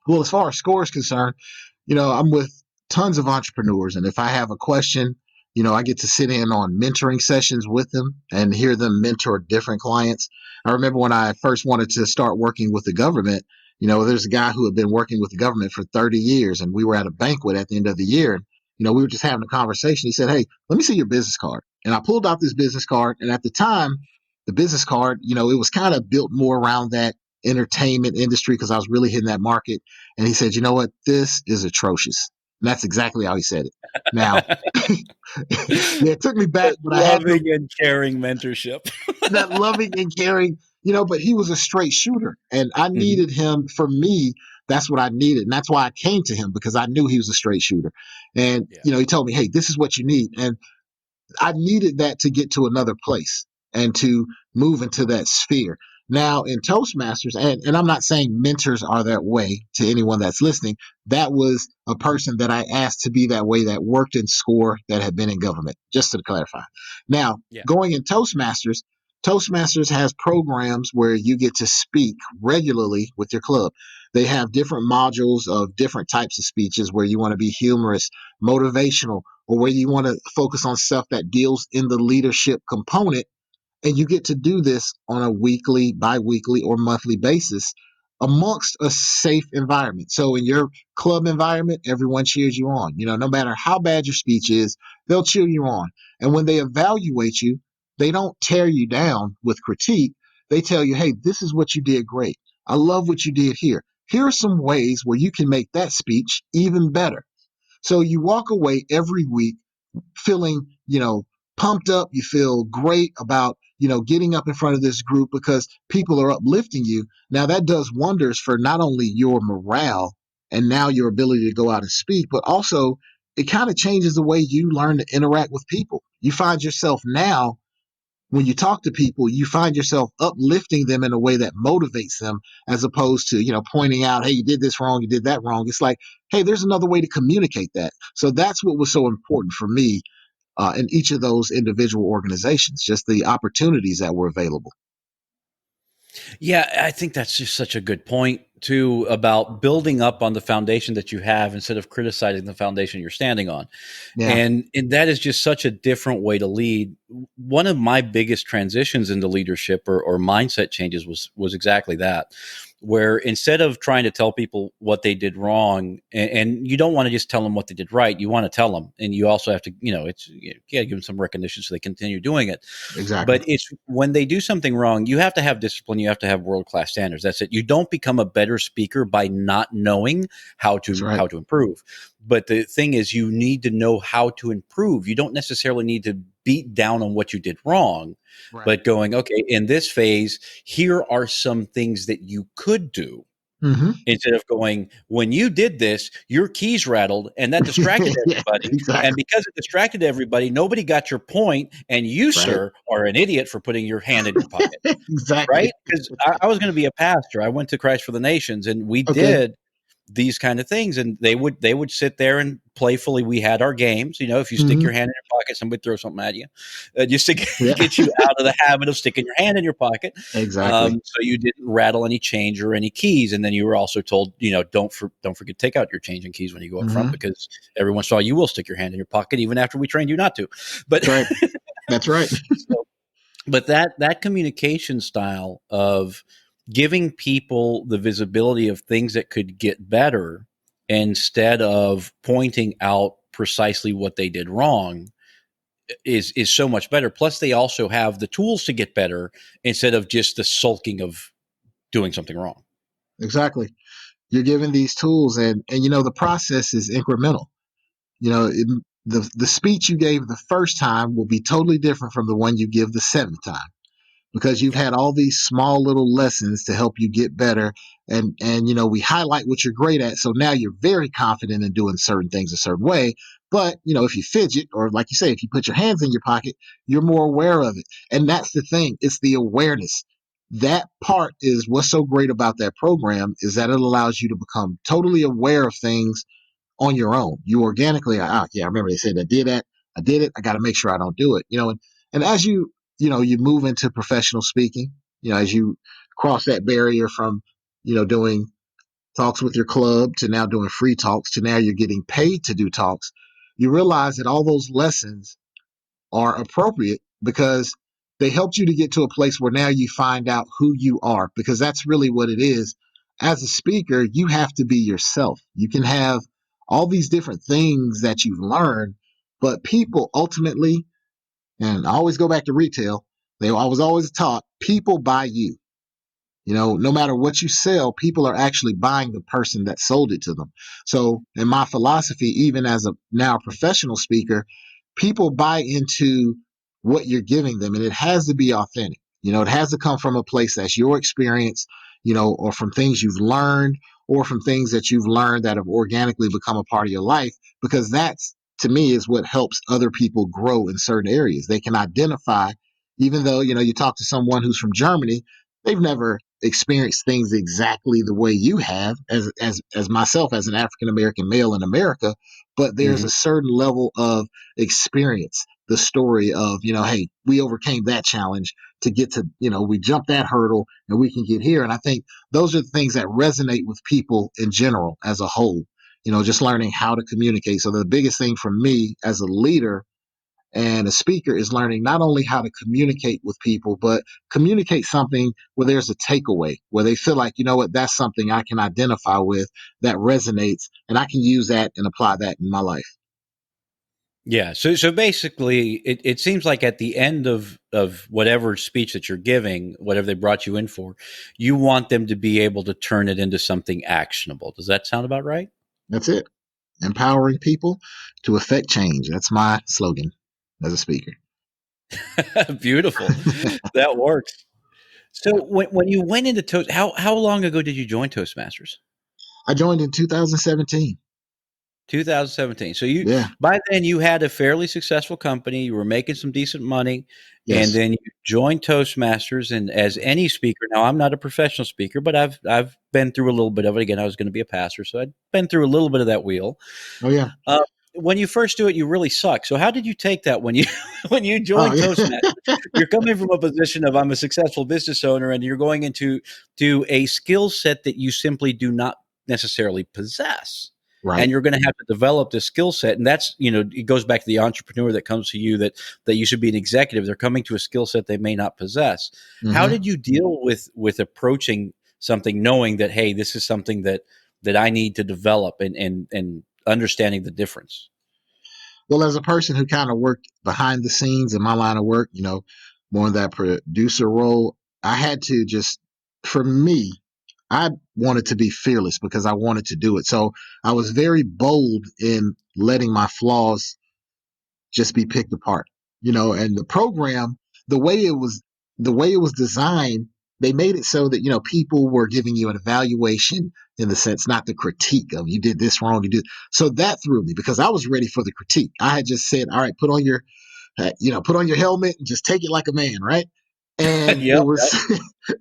Speaker 3: Well, as far as score is concerned, I'm with tons of entrepreneurs, and if I have a question, I get to sit in on mentoring sessions with them and hear them mentor different clients. I remember when I first wanted to start working with the government, there's a guy who had been working with the government for 30 years, and we were at a banquet at the end of the year. And, we were just having a conversation. He said, hey, let me see your business card. And I pulled out this business card, and at the time, the business card, it was kind of built more around that entertainment industry because I was really hitting that market. And he said, you know what? This is atrocious. And that's exactly how he said it. Now, yeah, it took me back,
Speaker 2: That
Speaker 3: but I had to
Speaker 2: loving and caring mentorship.
Speaker 3: that loving and caring, but he was a straight shooter. And I
Speaker 2: Mhm.
Speaker 3: needed him for me. That's what I needed. And that's why I came to him because I knew he was a straight shooter. And,
Speaker 2: Yeah.
Speaker 3: he told me, hey, this is what you need. And I needed that to get to another place and to move into that sphere. Now in Toastmasters, and I'm not saying mentors are that way to anyone that's listening. That was a person that I asked to be that way that worked in SCORE that had been in government, just to clarify. Now,
Speaker 2: Yeah.
Speaker 3: going in Toastmasters, Toastmasters has programs where you get to speak regularly with your club. They have different modules of different types of speeches where you want to be humorous, motivational, or where you want to focus on stuff that deals in the leadership component. And you get to do this on a weekly, bi-weekly, or monthly basis amongst a safe environment. So in your club environment, everyone cheers you on. No matter how bad your speech is, they'll cheer you on. And when they evaluate you, they don't tear you down with critique. They tell you, hey, this is what you did great. I love what you did here. Here are some ways where you can make that speech even better. So you walk away every week feeling, pumped up. You feel great about, getting up in front of this group because people are uplifting you. Now that does wonders for not only your morale and now your ability to go out and speak, but also it kind of changes the way you learn to interact with people. You find yourself now, when you talk to people, you find yourself uplifting them in a way that motivates them, as opposed to, pointing out, hey, you did this wrong, you did that wrong. It's like, hey, there's another way to communicate that. So that's what was so important for me in each of those individual organizations, just the opportunities that were available.
Speaker 2: Yeah, I think that's just such a good point too, about building up on the foundation that you have instead of criticizing the foundation you're standing on.
Speaker 3: Yeah.
Speaker 2: And that is just such a different way to lead. One of my biggest transitions into leadership or mindset changes was exactly that, where instead of trying to tell people what they did wrong, and you don't want to just tell them what they did right, you want to tell them, and you also have to, you got to give them some recognition so they continue doing it.
Speaker 3: Exactly.
Speaker 2: But it's when they do something wrong, you have to have discipline. You have to have world class standards. That's it. You don't become a better speaker by not knowing
Speaker 3: That's right.
Speaker 2: how to improve. But the thing is, you need to know how to improve. You don't necessarily need to beat down on what you did wrong,
Speaker 3: Right.
Speaker 2: but going, okay, in this phase, here are some things that you could do.
Speaker 3: Mm-hmm.
Speaker 2: Instead of going, when you did this, your keys rattled and that distracted
Speaker 3: Yeah,
Speaker 2: everybody. And
Speaker 3: exactly.
Speaker 2: because it distracted everybody, nobody got your point. And you,
Speaker 3: Right.
Speaker 2: sir, are an idiot for putting your hand in your pocket.
Speaker 3: Exactly.
Speaker 2: Right? Because I was going to be a pastor. I went to Christ for the Nations, and we
Speaker 3: Okay.
Speaker 2: did these kind of things, and they would sit there and playfully, we had our games. If you stick
Speaker 3: Mm-hmm.
Speaker 2: your hand in your pocket, somebody throws something at you, just to
Speaker 3: Yeah.
Speaker 2: get you out of the habit of sticking your hand in your pocket.
Speaker 3: Exactly.
Speaker 2: So you didn't rattle any change or any keys, and then you were also told, don't forget to take out your change and keys when you go up front,
Speaker 3: Mm-hmm.
Speaker 2: because everyone saw you will stick your hand in your pocket even after we trained you not to. But
Speaker 3: That's right. That's right.
Speaker 2: so, but that communication style of giving people the visibility of things that could get better instead of pointing out precisely what they did wrong is so much better. Plus, they also have the tools to get better instead of just the sulking of doing something wrong.
Speaker 3: Exactly. You're given these tools, and the process is incremental. The speech you gave the first time will be totally different from the one you give the seventh time, because you've
Speaker 2: Yeah.
Speaker 3: had all these small little lessons to help you get better. And we highlight what you're great at, so now you're very confident in doing certain things a certain way. But if you fidget, or like you say, if you put your hands in your pocket, you're more aware of it. And that's the thing, it's the awareness. That part is what's so great about that program, is that it allows you to become totally aware of things on your own. You organically, yeah, I remember they said, I did it, I got to make sure I don't do it. And as you move into professional speaking, as you cross that barrier from doing talks with your club to now doing free talks to now you're getting paid to do talks, you realize that all those lessons are appropriate, because they helped you to get to a place where now you find out who you are, because that's really what it is. As a speaker, you have to be yourself. You can have all these different things that you've learned, but people ultimately, and I always go back to retail, I was always taught, people buy you. No matter what you sell, people are actually buying the person that sold it to them. So, in my philosophy, even as a now professional speaker, people buy into what you're giving them, and it has to be authentic. It has to come from a place that's your experience, or from things you've learned, or from things that you've learned that have organically become a part of your life, because that's, to me, is what helps other people grow in certain areas. They can identify, even though, you talk to someone who's from Germany, they've never experienced things exactly the way you have, as myself, as an African American male in America, but there's
Speaker 2: Mm-hmm.
Speaker 3: a certain level of experience, the story of, hey, we overcame that challenge to get to, we jumped that hurdle and we can get here. And I think those are the things that resonate with people in general as a whole, just learning how to communicate. So the biggest thing for me as a leader and a speaker is learning not only how to communicate with people, but communicate something where there's a takeaway, where they feel like, that's something I can identify with, that resonates, and I can use that and apply that in my life.
Speaker 2: Yeah. So basically, it seems like at the end of whatever speech that you're giving, whatever they brought you in for, you want them to be able to turn it into something actionable. Does that sound about right?
Speaker 3: That's it. Empowering people to affect change. That's my slogan as a speaker.
Speaker 2: Beautiful. That works. So when you went into how long ago did you join Toastmasters?
Speaker 3: I joined in 2017.
Speaker 2: 2017. So you
Speaker 3: Yeah.
Speaker 2: by then you had a fairly successful company. You were making some decent money, and
Speaker 3: Yes.
Speaker 2: then you joined Toastmasters. And as any speaker, now I'm not a professional speaker, but I've been through a little bit of it. Again, I was going to be a pastor, so I'd been through a little bit of that wheel.
Speaker 3: Oh yeah.
Speaker 2: Uh, when you first do it, you really suck. So how did you take that when you when you
Speaker 3: Oh
Speaker 2: joined Toastmasters?
Speaker 3: yeah.
Speaker 2: You're coming from a position of I'm a successful business owner, and you're going into a skill set that you simply do not necessarily possess.
Speaker 3: Right.
Speaker 2: And you're going to have to develop this skill set, and that's it goes back to the entrepreneur that comes to you that you should be an executive. They're coming to a skill set they may not possess. How
Speaker 3: Hmm.
Speaker 2: did you deal with approaching something, knowing that hey, this is something that I need to develop, and understanding the difference?
Speaker 3: Well, as a person who kind of worked behind the scenes in my line of work, more in that producer role, I had to just, for me, I wanted to be fearless because I wanted to do it. So I was very bold in letting my flaws just be picked apart. And the program, the way it was, the way it was designed, they made it so that, people were giving you an evaluation in the sense, not the critique of you did this wrong, you did. So that threw me because I was ready for the critique. I had just said, all right, put on your helmet and just take it like a man, right? And it
Speaker 2: Yep.
Speaker 3: was,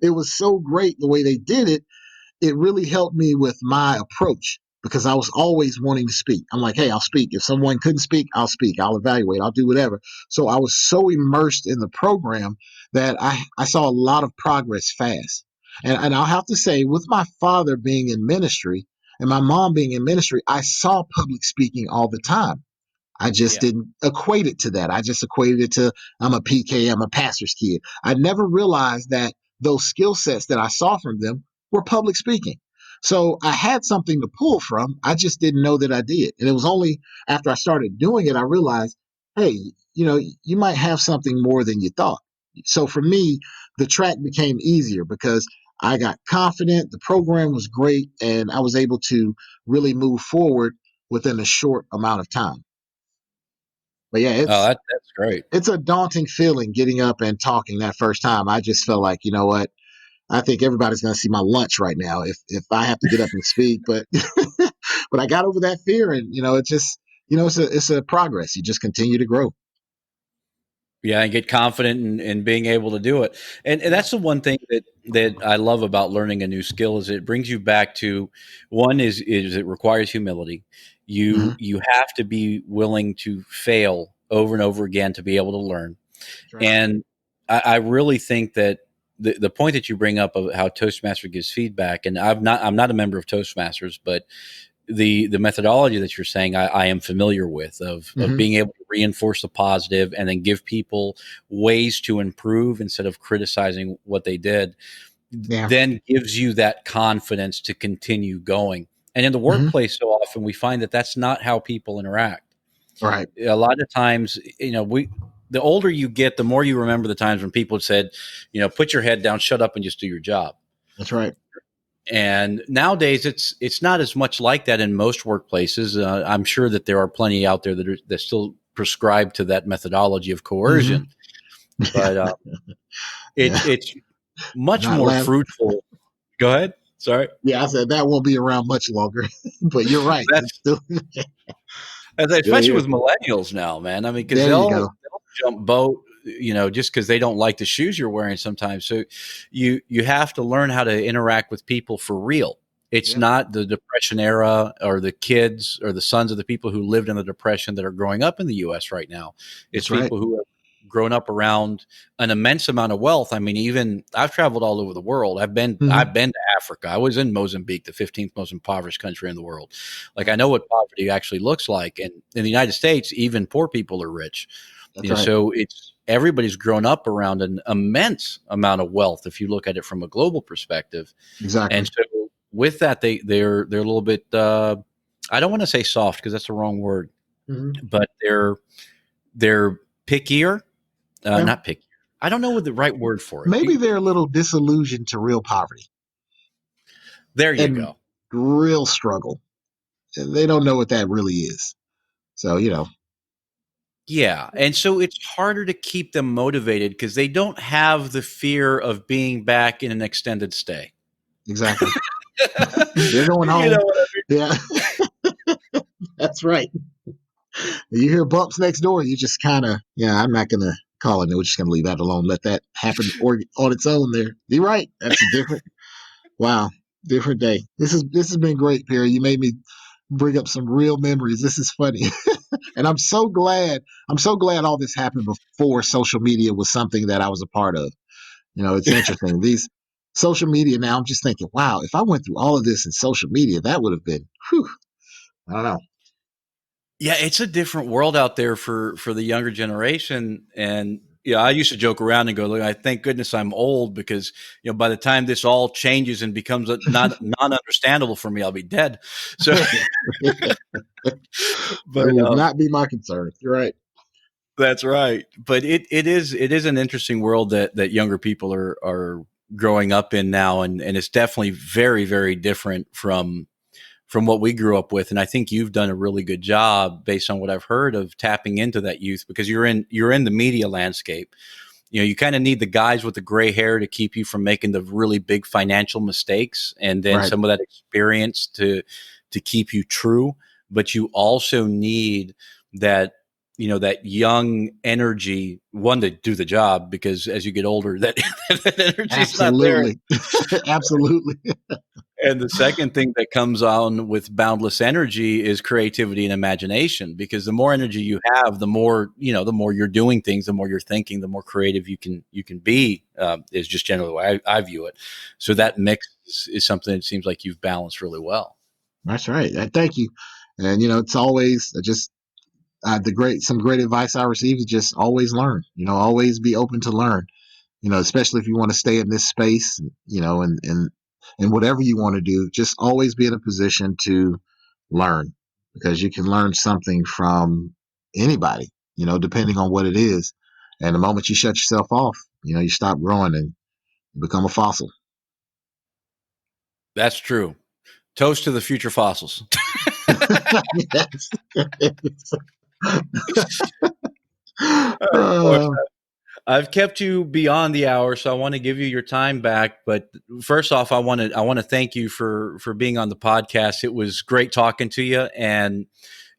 Speaker 3: it was so great the way they did it. It really helped me with my approach because I was always wanting to speak. I'm like, hey, I'll speak. If someone couldn't speak, I'll speak. I'll evaluate. I'll do whatever. So I was so immersed in the program that I saw a lot of progress fast. And I'll have to say, with my father being in ministry and my mom being in ministry, I saw public speaking all the time. I just
Speaker 2: Yeah.
Speaker 3: didn't equate it to that. I just equated it to I'm a PK, I'm a pastor's kid. I never realized that those skill sets that I saw from them were public speaking. So I had something to pull from. I just didn't know that I did. And it was only after I started doing it, I realized, hey, you might have something more than you thought. So for me, the track became easier because I got confident, the program was great, and I was able to really move forward within a short amount of time. But yeah,
Speaker 2: Oh, that's great.
Speaker 3: it's a daunting feeling getting up and talking that first time. I just felt like, you know what? I think everybody's going to see my lunch right now if I have to get up and speak. But but I got over that fear, and it just it's a progress. You just continue to grow.
Speaker 2: Yeah, and get confident in being able to do it. And
Speaker 3: Yeah.
Speaker 2: that's the one thing that I love about learning a new skill is it brings you back to one is it requires humility.
Speaker 3: Hmm.
Speaker 2: You have to be willing to fail over and over again to be able to learn.
Speaker 3: That's right.
Speaker 2: And I really think that the point that you bring up of how Toastmaster gives feedback, and I'm not a member of Toastmasters, but the methodology that you're saying I am familiar with of
Speaker 3: Hmm.
Speaker 2: being able to reinforce the positive and then give people ways to improve instead of criticizing what they did,
Speaker 3: Yeah.
Speaker 2: then gives you that confidence to continue going. And in the
Speaker 3: Hmm.
Speaker 2: workplace, so often we find that that's not how people interact.
Speaker 3: Right.
Speaker 2: A lot of times, we the older you get, the more you remember the times when people said, put your head down, shut up, and just do your job.
Speaker 3: That's right.
Speaker 2: And nowadays, it's not as much like that in most workplaces. I'm sure that there are plenty out there that still prescribe to that methodology of
Speaker 3: Hmm.
Speaker 2: coercion,
Speaker 3: Yeah.
Speaker 2: but
Speaker 3: Yeah.
Speaker 2: it's much
Speaker 3: Not
Speaker 2: more
Speaker 3: laugh.
Speaker 2: fruitful. Go ahead. Sorry.
Speaker 3: Yeah, I said that won't be around much longer. But you're right. It's
Speaker 2: That's
Speaker 3: still still
Speaker 2: especially
Speaker 3: here.
Speaker 2: with millennials now, man. I mean, because
Speaker 3: There you go.
Speaker 2: they'll jump boat, just because they don't like the shoes you're wearing sometimes. So you have to learn how to interact with people for real. It's
Speaker 3: Yeah.
Speaker 2: not the Depression era or the kids or the sons of the people who lived in the Depression that are growing up in the U.S. right now. It's
Speaker 3: That's right.
Speaker 2: people who have grown up around an immense amount of wealth. I mean, even I've traveled all over the world.
Speaker 3: Hmm.
Speaker 2: I've been to Africa. I was in Mozambique, the 15th most impoverished country in the world. Like I
Speaker 3: Yeah.
Speaker 2: know what poverty actually looks like. And in the United States, even poor people are rich.
Speaker 3: That's right.
Speaker 2: So it's everybody's grown up around an immense amount of wealth if you look at it from a global perspective. And
Speaker 3: Exactly.
Speaker 2: so with that, they're a little bit I don't want to say soft because that's the wrong word,
Speaker 3: Hmm.
Speaker 2: but they're pickier,
Speaker 3: Yeah.
Speaker 2: not picky. I don't know what the right word for it.
Speaker 3: Maybe they're a little disillusioned to real poverty
Speaker 2: There you
Speaker 3: and
Speaker 2: go.
Speaker 3: real struggle. And they don't know what that really is. So,
Speaker 2: Yeah, and so it's harder to keep them motivated because they don't have the fear of being back in an extended stay.
Speaker 3: exactly. They're going
Speaker 2: You know
Speaker 3: home.
Speaker 2: what I
Speaker 3: Yeah. That's right. You hear bumps next door, you just kind of, yeah, I'm not going to call it. We're just going to leave that alone. Let that happen on its own there. You're right. That's a different, wow, different day. This has been great, Perry. You made me bring up some real memories. This is funny. And I'm so glad all this happened before social media was something that I was a part of. It's interesting. These social media now, I'm just thinking, wow, if I went through all of this in social media, that would have been, whew, I don't know.
Speaker 2: Yeah, it's a different world out there for the younger generation. And yeah, I used to joke around and go, "Look, I thank goodness I'm old because by the time this all changes and becomes not non-understandable for me, I'll be dead." So,
Speaker 3: That
Speaker 2: but
Speaker 3: would not be my concern. You're right.
Speaker 2: that's right. But it is an interesting world that younger people are growing up in now, and it's definitely very very different from what we grew up with. And I think you've done a really good job based on what I've heard of tapping into that youth because you're in the media landscape. You kind of need the guys with the gray hair to keep you from making the really big financial mistakes, and then
Speaker 3: Right.
Speaker 2: some of that experience to keep you true. But you also need that that young energy, one, to do the job, because as you get older that that energy is not there.
Speaker 3: Absolutely. Absolutely.
Speaker 2: And the second thing that comes on with boundless energy is creativity and imagination, because the more energy you have, the more you're doing things, the more you're thinking, the more creative you can be, is just generally the way I view it. So that mix is something that seems like you've balanced really well.
Speaker 3: That's right. Thank you. And it's always just some great advice I received is just always learn. Always be open to learn. Especially if you want to stay in this space. And whatever you want to do, just always be in a position to learn, because you can learn something from anybody. Depending on what it is. And the moment you shut yourself off, you stop growing and you become a fossil.
Speaker 2: That's true. Toast to the future fossils.
Speaker 3: Yes.
Speaker 2: All right, Forrest, I've kept you beyond the hour, so I want to give you your time back. But first off, I want to thank you for being on the podcast. It was great talking to you, and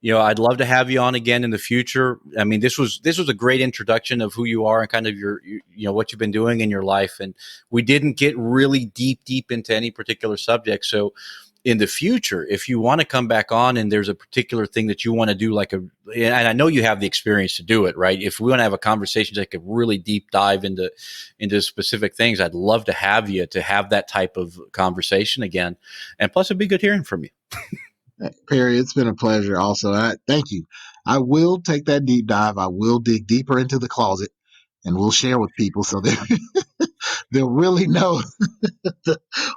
Speaker 2: I'd love to have you on again in the future. I mean, this was a great introduction of who you are and kind of your what you've been doing in your life. And we didn't get really deep into any particular subject. So in the future, if you want to come back on and there's a particular thing that you want to do, and I know you have the experience to do it, right? If we want to have a conversation like a really deep dive into specific things, I'd love to have you to have that type of conversation again. And plus, it'd be good hearing from you.
Speaker 3: Perry, it's been a pleasure also. Thank you. I will take that deep dive. I will dig deeper into the closet and we'll share with people so they'll really know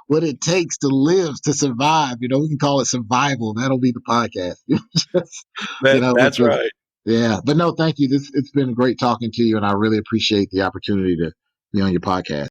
Speaker 3: what it takes to live, to survive. We can call it survival. That'll be the podcast. Just,
Speaker 2: That's
Speaker 3: because,
Speaker 2: right.
Speaker 3: yeah. But no, thank you. It's been great talking to you, and I really appreciate the opportunity to be on your podcast.